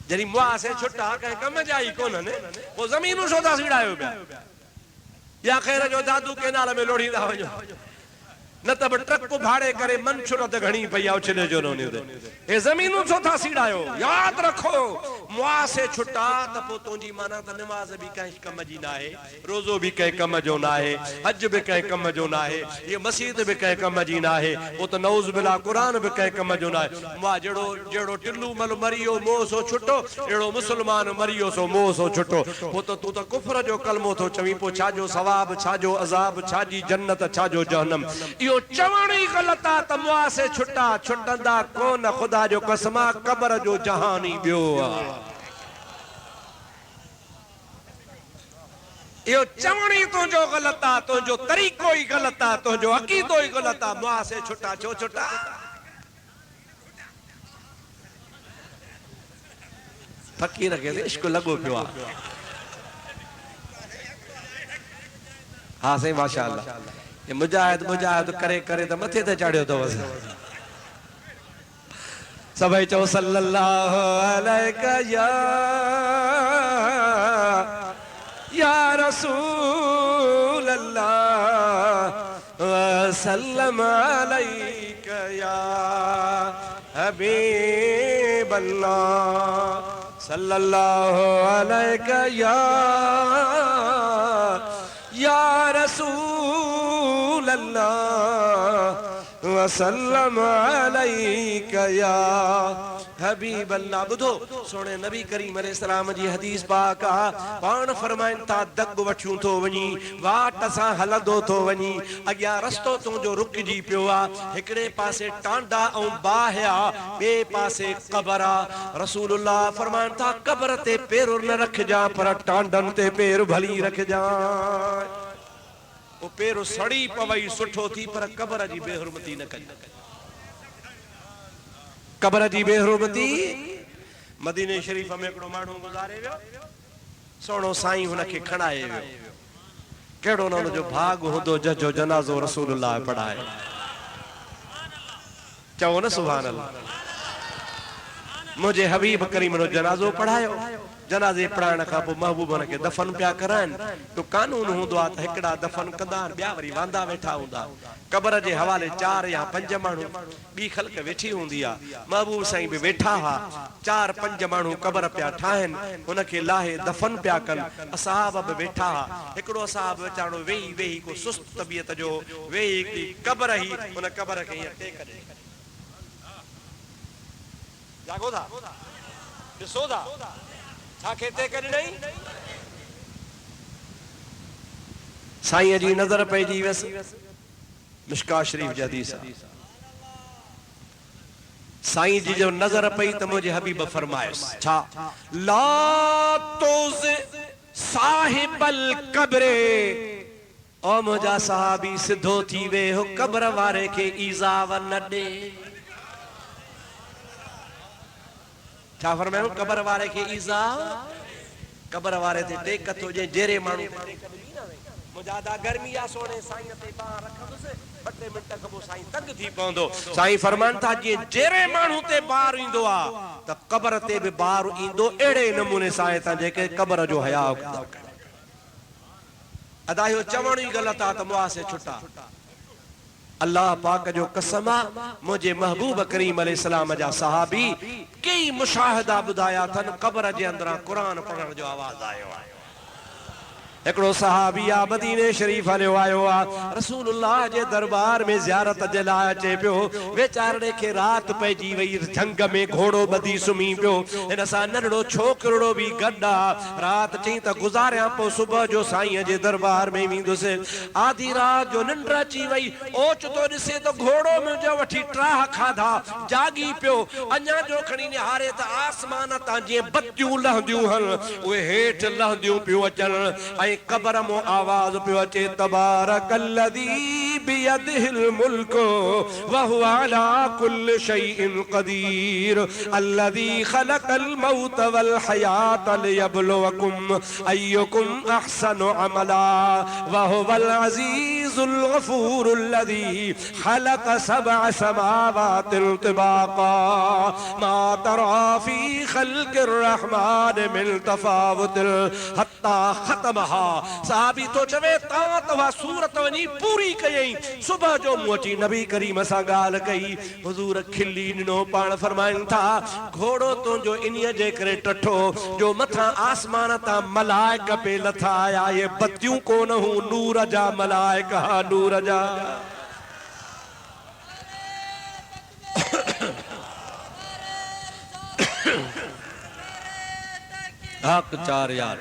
जॾहिं मुआ से छुटा कंहिं कम जा ई कोन्हनि, पोइ ज़मीनूं छो था सीड़ायो पिया? या ख़ैर जो दादू केनाल में लोड़ींदा वञो, न त बि ट्रक भाड़े करे मनशुरत घणी पई आहे उछले जो न हे ज़मीनूं छो था सीड़ायो? यादि रखो मुआ से छुटा त पोइ तुंहिंजी माना त नमाज़ बि कंहिं कम जी न आहे, रोज़ो बि कंहिं कम जो न आहे, हज बि कंहिं कम जो न आहे, ये मस्जिद भी कंहिं कम जी न आहे, वो तो नऊज़ बिल्ला कुरान भी कंहिं कम जो न आहे। मुआ जहिड़ो टिल्लू मल मरियो मोह सो छुटो, अहिड़ो मुसलमान मरियो सो मोह सो छुटो। पोइ त तूं त कुफ्र जो कलमो थो चवीं, पोइ छाजो सवाब, छाजो अज़ाब, छाजी जन्नत, छाजो जहन्नम। इहो चवण ई ग़लत आहे त मुआ से छुटा, छुटंदा कोन। ख़ुदा जो कसम आहे, कब्र जो जहान ई ॿियो आहे। यो चवणी तो जो गलत आ, तो जो तरीको ही गलत आ, तो जो अकीदो ही गलत आ, मुआ से छुटा छो छुटा। फकीर के इश्क लगो पियो आ। हाँ सही माशाअल्लाह। ये मुजाहिद मुजाहिद करे करे तो मथे ते चढ़ियो तो बस। सभई चो सल्लल्लाहु अलैहि या रसूल अल्लाह वसल्लम अलैका या हबीब अल्लाह सल्लल्लाहु अलैका या रसूल अल्लाह वसल्लम अलैका या हबीब अल्लाह। बुधो सोने नबी करीम अलैहिस्सलाम जी हदीस पाक आ, पाण फरमाइन था दग वठियूं तो वनी, वाट सां हलंदो तो वनी, अॻियां रस्तो तुंहिंजो रुकिजी पियो आ, हिकिड़े पासे टांडा ऐं बाहि आ, ॿिए पासे क़बर आ। रसूलुल्लाह फरमाइन था क़बर ते पेर न रखजां, पर टांडनि ते पेर भली रखजां। वो पेर सड़ी पवई सुठो थी, पर क़बर जी बेहुरमती न कई। क़बर जी बेहुरमती। मदीने शरीफ में हिकिड़ो माण्हू गुज़ारे वियो, सोनो साईं हुनखे खणाए वियो। कहिड़ो न हुनजो भाग हूंदो जंहिंजो जनाज़ो रसूलुल्लाह पढ़ाए। चओ न सुभान अल्लाह। मुझे हबीब करीम जो जनाज़ो पढ़ायो। जनाज़े पढ़ाइण खां पोइ महबूबन खे दफ़न पिया कराइनि। तो कानून हूंदो आहे त हिकिड़ा दफ़न कंदा आहिनि, ॿिया वरी वांदा वेठा हूंदा। क़बर जे हवाले 4 या 5 माण्हू, ॿी ख़ल्क़ वेठी हूंदी आहे। महबूब साईं बि वेठा हा, 4-5 माण्हू क़बर पिया ठाहिनि, हुनखे लाहे दफ़न पिया कनि। असहाब बि वेठा हा। हिकिड़ो असहाब वीचारो वेही वेही को सुस्त तबियत जो वेही क़बर ही हुन क़बर खे हीअं टेक ॾे। जागो था, ॾिसो था छा खेते कर नहीं। साईं जी नजर पइजी वियसि मिशका शरीफ जी हदीस। साईं जी जो नजर पई त मुझे हबीब फरमायसि छा, ला तुज़ साहिबल कब्रे, ओ मुझा सहाबी सिधो थी वे हो कब्र वारे के ईज़ाव न दे। छा फरमायो, कब्र वारे के ईज़ा, कब्र वारे ते टेक तो जे जेरे माण्हू मुजादा गर्मी आ सोने साईं ते बाहर रखंदुसि, 2 मिंट खां पोइ साईं तंग थी पवंदो। साईं फरमान था जे जेरे माण्हू ते बार ईंदो आ त कब्र ते बि बार ईंदो। अहिड़े नमूने साईं ता जेके कब्र जो हया अदा यो चवण ई ग़लत आ त मुआ से छुटा। अल्लाह पाक जो कसम आ, मुझे महबूब करीम अलैहिस्सलाम जा सहाबी कई मुशाहिदा बुधाया थन। कब्र जे अंदरा कुरान पढ़ण जो आवाज आयो आहे। एकड़ो सहाबी आ मदीने शरीफ हलियो आयो आ, रसूलुल्लाह जे दरबार में ज़ियारत जे लाइ अचे पियो। वेचारे खे रात पइजी वई, जंग में घोड़ो बधी सुम्ही पियो। इन सां नंढड़ो छोकिरो भी गॾु आ। रात चई त गुज़ारियां पोइ सुबुह जो साईं जे दरबार में वेंदुसि। आधी रात जो निंड अची वई, ओचितो ॾिसे त घोड़ो मुंहिंजो वठी ट्राह खाधा, जागी पियो। अञा जो खणी निहारे त आसमान तां जीअं बतियूं लहंदियूं हन, उहे हेठि लहंदियूं पियूं अचनि। कब्र मो आवाज पियो अचे, तबारकल्लज़ी बियदिहिल मुल्क व हुवा अला कुल्लि शैइन क़दीर अल्लज़ी खलक़ल मौत वल हयात लियब्लुवकुम अय्युकुम अहसनु अमला व हुवल अज़ीज़ुल गफूरुल्लज़ी खलक़ सबअ समावातिन तिबाक़ा मा तरा फी खल्क़िर रहमान मिन तफावुतिल हत्ता खत्महा। साहबी तो चवे ता तवा सूरत वनी पूरी कयई। सुबह जो मोची नबी करीम सा गाल कई, हुजूर खिली नो पान फरमाइन था घोड़ो तो जो इन्हीअ जे करे टठो जो मथा आसमान ता मलाइक पे लथा आया। ये बतियूं कोन हूं, नूर जा मलाइक हा, नूर जा। हक 4 यार,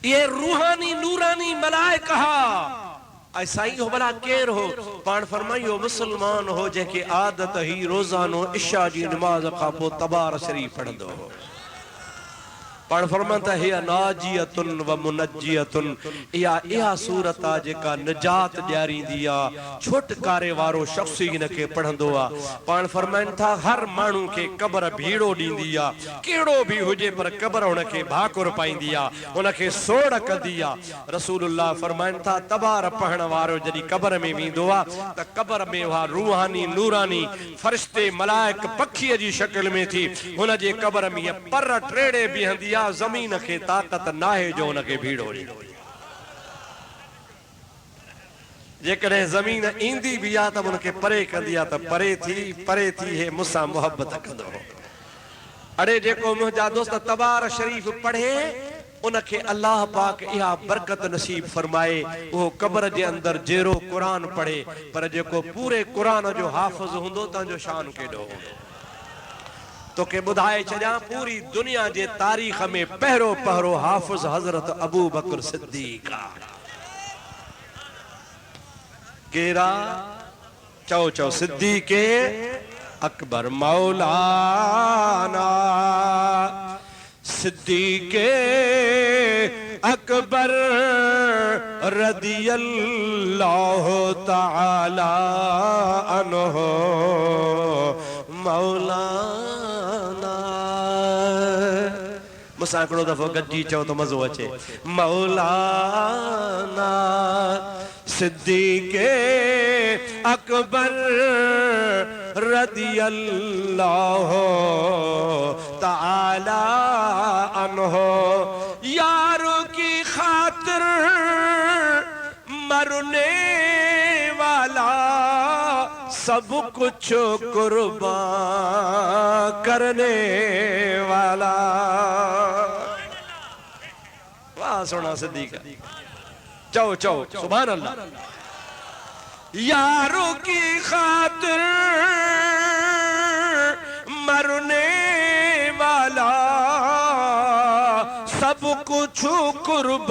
ये रूहानी नूरानी मलाइका हा। साईं हो भला केर हो? पाण फरमाइयो मुसलमान हो जेके आदत ही रोजानो इशा जी नमाज खां पोइ तबार शरीफ पढ़ंदो हो। पाण फरमाता है नाजियतुन व मुनज्जियतुन इहा सूरत आ जेका निजात ॾियारींदी आ छुटकारे वारो शख्स इन खे पढ़ंदो आ पाण फरमाइनि था हर माण्हू खे क़ब्र भीड़ो ॾींदी आ कहिड़ो बि हुजे पर क़ब्र हुन खे भाकुर पाईंदी आ हुन खे सोड़ कंदी आ रसूलुल्लाह फरमाइनि था तबार पढ़ण वारो जॾहिं क़ब्र में वेंदो आ त क़ब्र में उहा रूहानी नूरानी फरिश्ते मलाइक पखीअ जी शक्ल में थी हुन जे क़ब्र में पर टेड़े बीहंदी आ ज़मीन खे ताक़त नाहे जो हुन खे भीड़ो ॾे जेकॾहिं ज़मीन ईंदी बि आहे त हुनखे परे कंदी आहे त परे थी हे मूंसां मोहबत कंदो अड़े जेको मुंहिंजा दोस्त तबार शरीफ़ पढ़े उनखे अल्लाह पाक इहा बरकत नसीब फरमाए वो क़ब्र जे अंदर जेरो कुरान पढ़े पर जेको पूरे कुरान जो हाफ़िज़ हूंदो तंहिंजो शान केॾो हूंदो तोखे ॿुधाए छॾियां पूरी दुनिया जे तारीख़ में पहिरों पहरो हाफ़िज़ हज़रत अबू बकर सिद्दीक़ केरा चओ सिद्दीक़ अकबर मौलाना सिद्दीक़ अकबर रदियल्लाहु ताला अन्हु मौलाना मूंसां हिकिड़ो दफ़ो गॾिजी चओ त मज़ो अचे मौलाना सिद्दीक़ अकबर रदियल्लाहु ताला अन्हु यारों की खातिर मरने वाला सब कुछ कुर्बान करने वाला वाह सोना सिद्दीक़ चो सुभान अल्लाह यारों की खातिर मरने वाला सब कुछ कुर्बान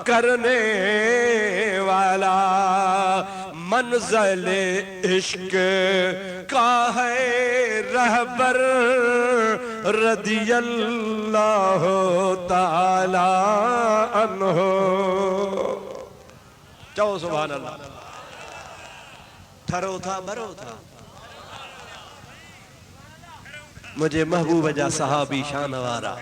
करने वाला मंज़िल इश्क का है रहबर रदियल्लाहु ताला अन्हु चओ सुभान अल्लाह ठरो था भरो था मुझे महबूब जा सहाबी शान वारा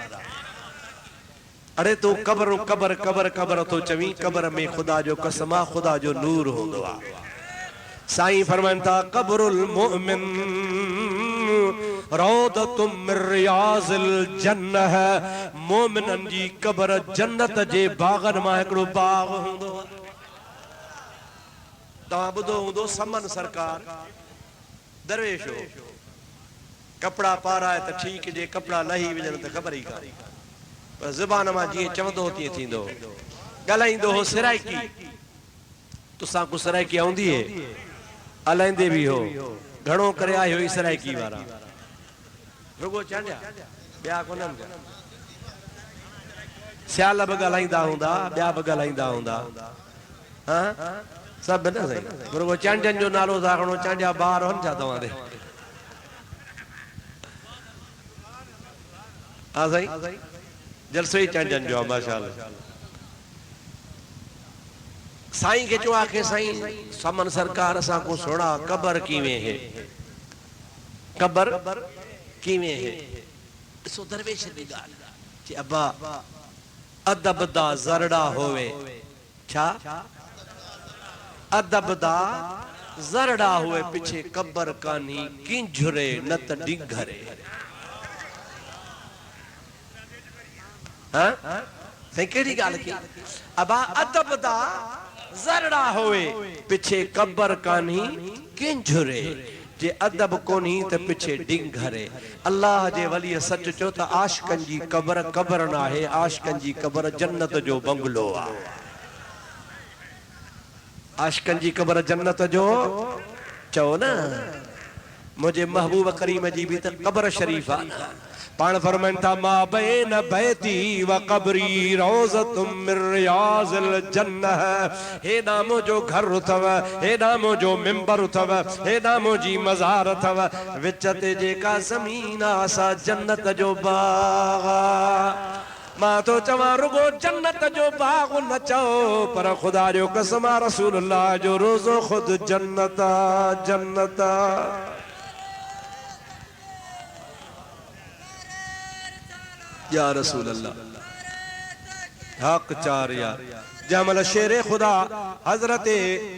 अरे तो कब्र कब्र कब्र कब्र तो चवी कब्र में खुदा जो कसमा खुदा जो नूर होंदो आ साईं फरमाइनि था कब्रुल मुमिन रौदतुम मिन रियाज़िल जन्नह मोमिनन जी कब्र जन्नत जे बागन मां हिकिड़ो बाग हूंदो आहे तव्हां ॿुधो हूंदो समन सरकार दरवेश हो कपड़ा पाराए त ठीक जे कपड़ा लही वञनि त ख़बर ई कान्हे पर ज़बान मां जीअं चवंदो तीअं थींदो ॻाल्हाईंदो हो सिराइकी तुसां को सिराइकी आउंदी है हलाईंदे भी हो घणो करे आयो ई सराइकी वारा रुगो चांडिया ॿिया कोन्हनि सियाल बि ॻाल्हाईंदा हूंदा ॿिया बि ॻाल्हाईंदा हूंदा हा सभु न साईं रुगो चांडियनि जो नालो था खणो चांडिया ॿार आहिनि छा तव्हां ते हा साईं जलसो ई चांडियनि जो आहे माशाअल्लाह साईं के चो आखे साईं समन सरकार असा को सोना कब्र कीवें है कब्र कीवें है सो दरवेश दी गाल कि अब्बा अदब दा जरड़ा होवे छा अदब दा जरड़ा हुए पीछे कब्र कानी किंझरे नत डिघरे हां सही केड़ी गाल की अब्बा अदब दा जरड़ा होए पीछे कब्र कान्ही किंझरे जे अदब कोनी त पीछे डिंघरे अल्लाह जे वली सच चो त आशिकन जी कब्र कब्र ना है आशिकन जी कब्र जन्नत जो बंगलो आ आशिकन जी कब्र जन्नत जो चो ना मुझे महबूब करीम जी भी त कब्र शरीफ आ पाण फरमाइनि था मा बैन बैती व क़ब्री रौज़तुम मिन रियाज़िल जन्नह। हेॾां मुंहिंजो घर अथव, हेॾां मुंहिंजो मिंबर अथव, हेॾां मुंहिंजी मज़ार अथव, विच ते जेका ज़मीन आहे असां जन्नत जो बाग़ आहे। मां तो चवां रुगो जन्नत जो बाग़ न चओ, पर ख़ुदा जो कसम आहे रसूलुल्लाह जो रोज़ो ख़ुद जन्नत आहे, जन्नत आहे। या रसूल अल्लाह हक चार यार। जमल शेरे खुदा हजरत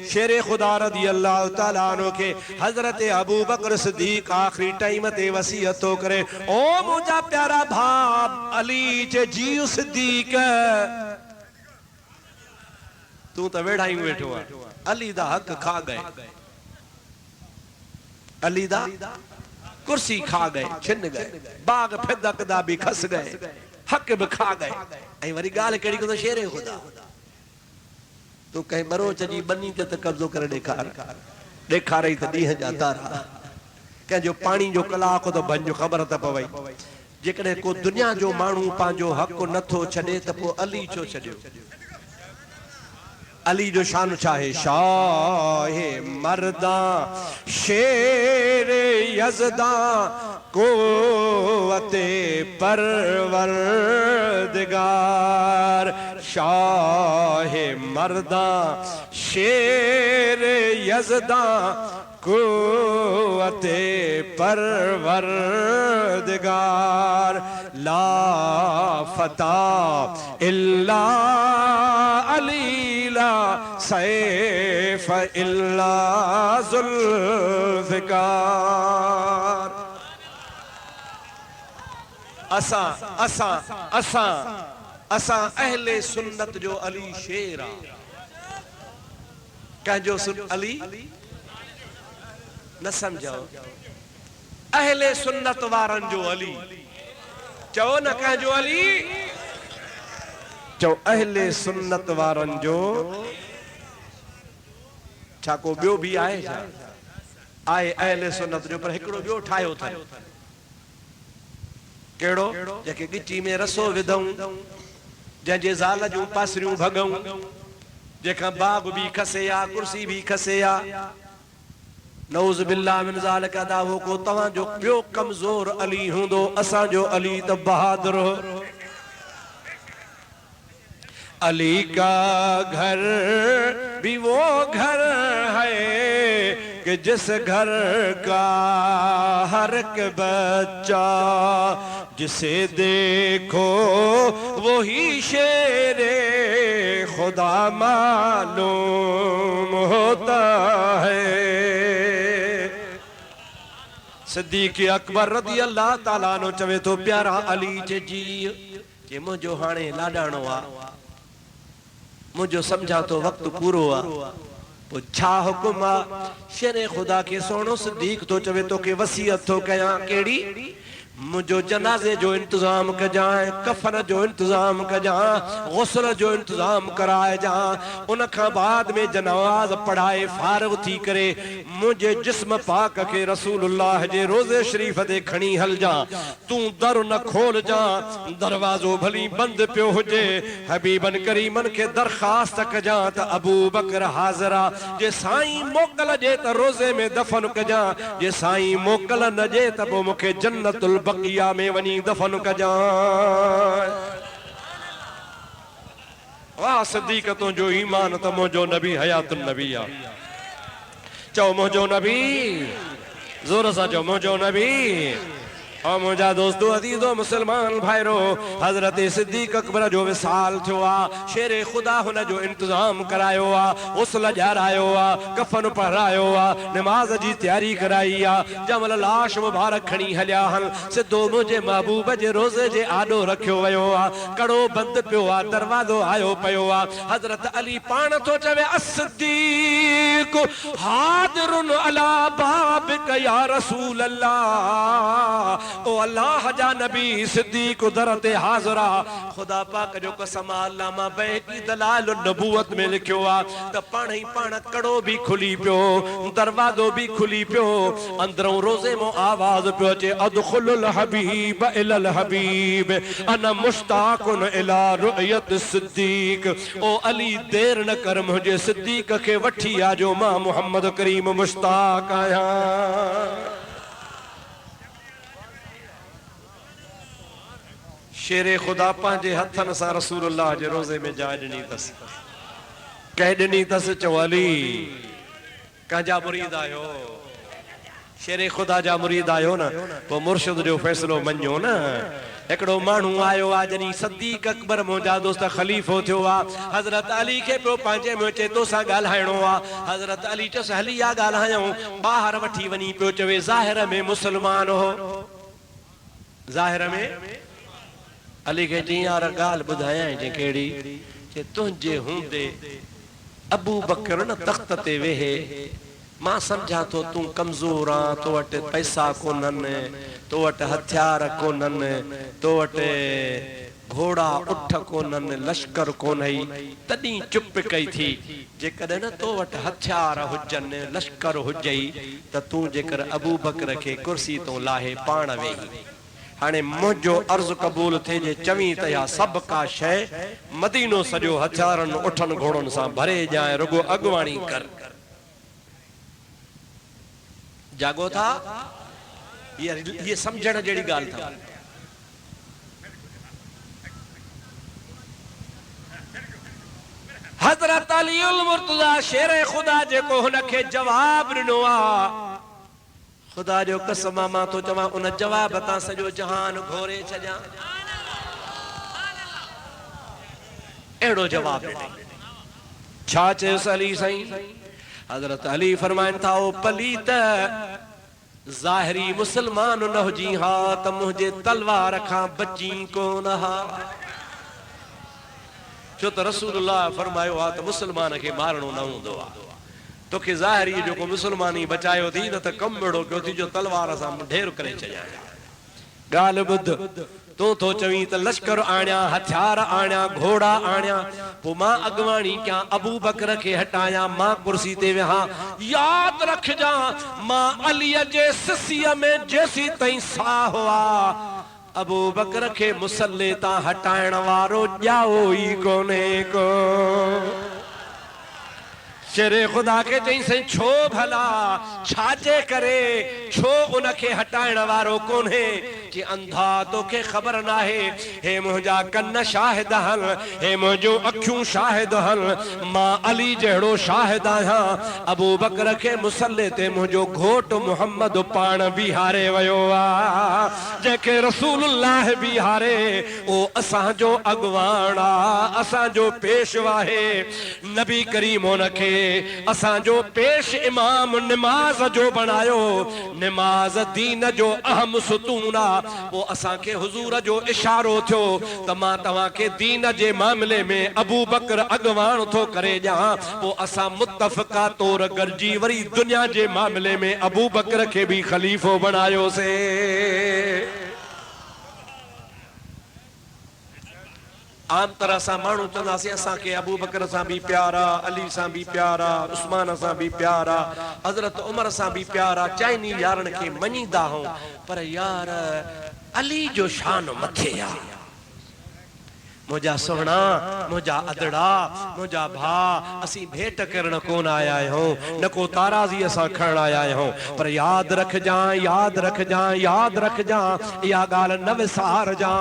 शेरे खुदा रदी अल्लाह ताला अन्हु के हजरत अबू बकर सिद्दीक आखिरी टाइम ते वसीयत तो करे, ओ मुझा प्यारा भाप अली चे जीउ सिद्दीक तू तो वेड़ा ही बैठो है, अली दा हक खा गए, अली दा कुर्सी खा गए, छिन गए, बाग फिदकदा भी खस गए, हक भी खा गए। ऐं वरी गाल केड़ी को शेरे खुदा तू कहीं बरोच जी बनी ते कब्जो करे ॾेखारई त ॾींहं जा तारा, कंहिंजो पाणी जो कलाक तो बन जो ख़बर त पवई। जेकॾहिं को दुनिया जो माण्हू पंहिंजो हक नथो छॾे त पोइ अली छो छॾियो? अली जो शान छा है? शाहे मर्दा शेरे यज़दा कुव्वते परवरदिगार। शाहे मर्दा शेरे यज़दा कुव्वते परवरदिगार। ला फता इल्ला अली ला सैफ इल्ला जुल्फ़िकार। असा असा असा असा अहले सुन्नत जो अली शेर आ। कहजो अली न समझो, अहले सुन्नत वारन जो अली चो न कहजो अली, चो अहले सुन्नत वारन जो। छा को बियो भी आए छा? आए अहले सुन्नत जो, पर हिकड़ो बियो ठायो था। केड़ो? जेके गिची में रसो विधऊं, जंहिंजे ज़ाल जूं पासरियूं भगऊं, जेका बाग भी खसे आ, कुर्सी भी खसे आ। नऊज़ बिल्लाह मिन ज़ालिक अदा हो को तवां जो बियो कमजोर अली हुंदो, असां जो अली त बहादुर हो। अली का घर भी वो घर है कि जिस घर का हर एक बच्चा जिसे देखो वही शेरे खुदा मालूम होता है। सिद्दीक़ अकबर रज़ी अल्लाह ताला अन्हु चवे तो प्यारा अली जे जी जे मुंहिंजो हाणे लाॾाणो आ, मुझो समझा तो वक्त पूरो आ, पोइ छा हुकुम आ? शेरे खुदा के सोनो सिद्दीक़ तो चवे तो के वसीयत तो कयां। केड़ी? मुझो जनाजे जो इंतजाम कजाए, कफन जो इंतजाम कजाए, गुस्ल जो इंतजाम कराए जा। उन खां बाद में जनाज़ पढ़ाए फारिग थी करे मुझे जिस्म पाक के रसूलुल्लाह जे रोज़े शरीफ ते खणी हल जा। तू दर न खोल जा, दरवाजो भली बंद पियो हुजे। हबीबन करीमन के दरखास्त कजा त अबू बकर हाज़िरा, जे साईं मोकल जे त रोज़े में दफन कजा, जे साईं मोकल न जे त पोइ मूंखे जन्नतुल बकिया में वनी दफन कजा। वाह सिद्दीक़ तुंहिंजो ईमान त मुंहिंजो नबी हयातुन नबी आ। चओ मुंहिंजो नबी, जोर सां चओ मुंहिंजो नबी। और मुझा दोस्तों अजीजो मुसलमान भाईरो, हजरत सिद्दीक़ अकबर जो विसाल थियो आ। शेरे खुदा हुन जो इंतजाम करायो आ, गुस्ल ॼारायो आ, कफन पहरायो आ, नमाज जी तैयारी कराई आ। जमल लाश मुबारक खणी हलिया हन, सिधो मुझे महबूब जे रोज़े जे आॾो रखियो वियो आ। कड़ो बंद पियो आ, दरवाज़ो आयो पियो आ। हजरत अली पाण तो चवे अस्सिद्दीक़ हादिरुन अला बाबिक या रसूल अल्लाह। ओ अल्लाह जा नबी सिद्दीक दरते हाज़रा खुदा पाक जो कसम अल्लामा बैकी दलाल नबूवत में लिखियो आ त पाण ही पाण कड़ो भी खुली पियो दरवाजो भी खुली पियो अंदरों रोज़े मो आवाज पियो अचे अदखुलुल हबीब इलल हबीब अना मुश्ताकुन इला रुयत सिद्दीक ओ अली देर न कर मुझे सिद्दीक के वठी आ जो मां मोहम्मद करीम मुश्ताक आया। शेरे खुदा पंहिंजे हथन सां रसूलुल्लाह जे रोज़े में जाइ ॾिनी अथसि कह ॾिनी अथसि चओ अली कंहिंजा मुरीद आहियो शेरे खुदा जा मुरीद आहियो न पोइ मुर्शिद जो फ़ैसिलो मञो न। हिकिड़ो माण्हू आयो आहे जॾहिं सदीक अकबर मुंहिंजा दोस्त ख़लीफ़ो थियो आहे हज़रत अली खे पियो पंहिंजे में अचे तोसां ॻाल्हाइणो आहे हज़रत अली चयोसि हली आ ॻाल्हायूं ॿाहिरि वठी वञी पियो चवे ज़ाहिर में मुस्लमान हो ज़ाहिर में अली खे चई यार ॻाल्हि ॿुधायां जे कहिड़ी जे तुंहिंजे हूंदे अबू बकर न तख़्त ते वेहे मां सम्झां थो तूं कमज़ोर आं तो वटि पैसा कोन्हनि तो वटि हथियार कोन्हनि तो वटि घोड़ा उठ कोन्हनि लश्कर कोन्हई तॾहिं चुप कई थी जेकॾहिं न तो वटि हथियार हुजनि लश्कर हुजई त तूं जेकर अबू बकर खे कुर्सी तो लाहे पाण वेही हाणे मुंहिंजो अर्ज़ क़बूल थे जे चवीं त या सभु का शइ मदीनो सॼो हथियारनि उठनि घोड़नि सां भरे ॼाए रुगो अॻुवाणी कर जागो था ये समझण जहिड़ी ॻाल्हि था। हज़रत अलीउल मुर्तज़ा शेर खुदा जेको हुनखे जवाब ॾिनो आहे खुदा जो कसम मां तो चवां उन जवाब तां सॼो जहान घोरे छॾियां अहिड़ो जवाब छा चयुसि अली साईं हज़रत अली फरमाइनि था ओ पलीत ज़ाहिरी मुसलमान न हुजी हा त मुंहिंजे तलवार खां बची कोन हा छो त रसूलुल्लाह फरमायो आहे त मुसलमान खे मारणो न हूंदो आहे तोखे ज़ाहिरी जेको मुसलमानी बचायो थी न त कमु अहिड़ो कयो थी जो तलवार सां ढेर करे छॾियां ॻाल्हि ॿुध तूं थो चवीं त लश्कर आणियां हथियार आणियां घोड़ा आणियां पोइ मां अॻुवाणी कयां अबू बकर खे हटायां मां कुर्सी ते वेहां यादि रखजांइ मां अलीअ जे सिसीअ में जेसी ताईं साह आहे अबू बकर खे मुसल्ले तां हटाइण वारो ॼाओ ई कोन्हे को शेरे खुदा के चई सही छो भला छाजे करे छो उनके हटाइण वारो कोन्हे कि अंधा तोखे ख़बर नाहे हे मुंहिंजा कन शाहिद हल हे मुंहिंजो अखियूं शाहिद हल मां अली जहिड़ो शाहिद आहियां अबू बकर खे मुसल्ले ते मुंहिंजो घोट मोहम्मद पाण बीहारे वियो आहे जंहिंखे रसूलुल्लाह बीहारे ओ असांजो अॻुवाण आहे असांजो पेशवा आहे नबी करीम उनखे असांजो पेश इमाम निमाज जो बनायो निमाज दीन जो अहम सुतून आहे वो असांखे हुजूर जो इशारो थियो त मां तव्हांखे दीन जे मामले में अबू बकर अॻुवाण थो करे ॾियां पोइ असां मुतफ़क़ा तौर गॾिजी वरी दुनिया जे मामले में अबू बकर खे बि ख़लीफ़ो बनायोसीं आम तरह सां माण्हू चवंदासीं असांखे अबू बकर सां बि प्यार आहे अली सां बि प्यार आहे उस्मान सां बि प्यार आहे हज़रत उमर सां बि प्यार आहे चाइनी यारनि खे मञींदा आहियूं पर यार अली जो शान मथे आहे मुझा सोहना मुझा अदड़ा मुझा भा असी भेंट करण कोन आया आहियूं न को ताराज़ी असां खणण आया आहियूं पर याद रख जां इहा ॻाल्हि न विसारजां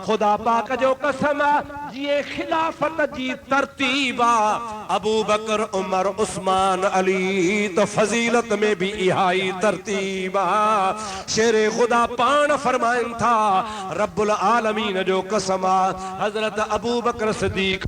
खुदा पाक जो कसम जीअं खिलाफत जी तरतीब अबू बकर उमर उस्मान अली तो फजीलत में भी इहा ई तरतीब शेरे खुदा पान फरमाइन था रब्बुल आलमीन जो कसम हज़रत अबू बकर सिद्दीक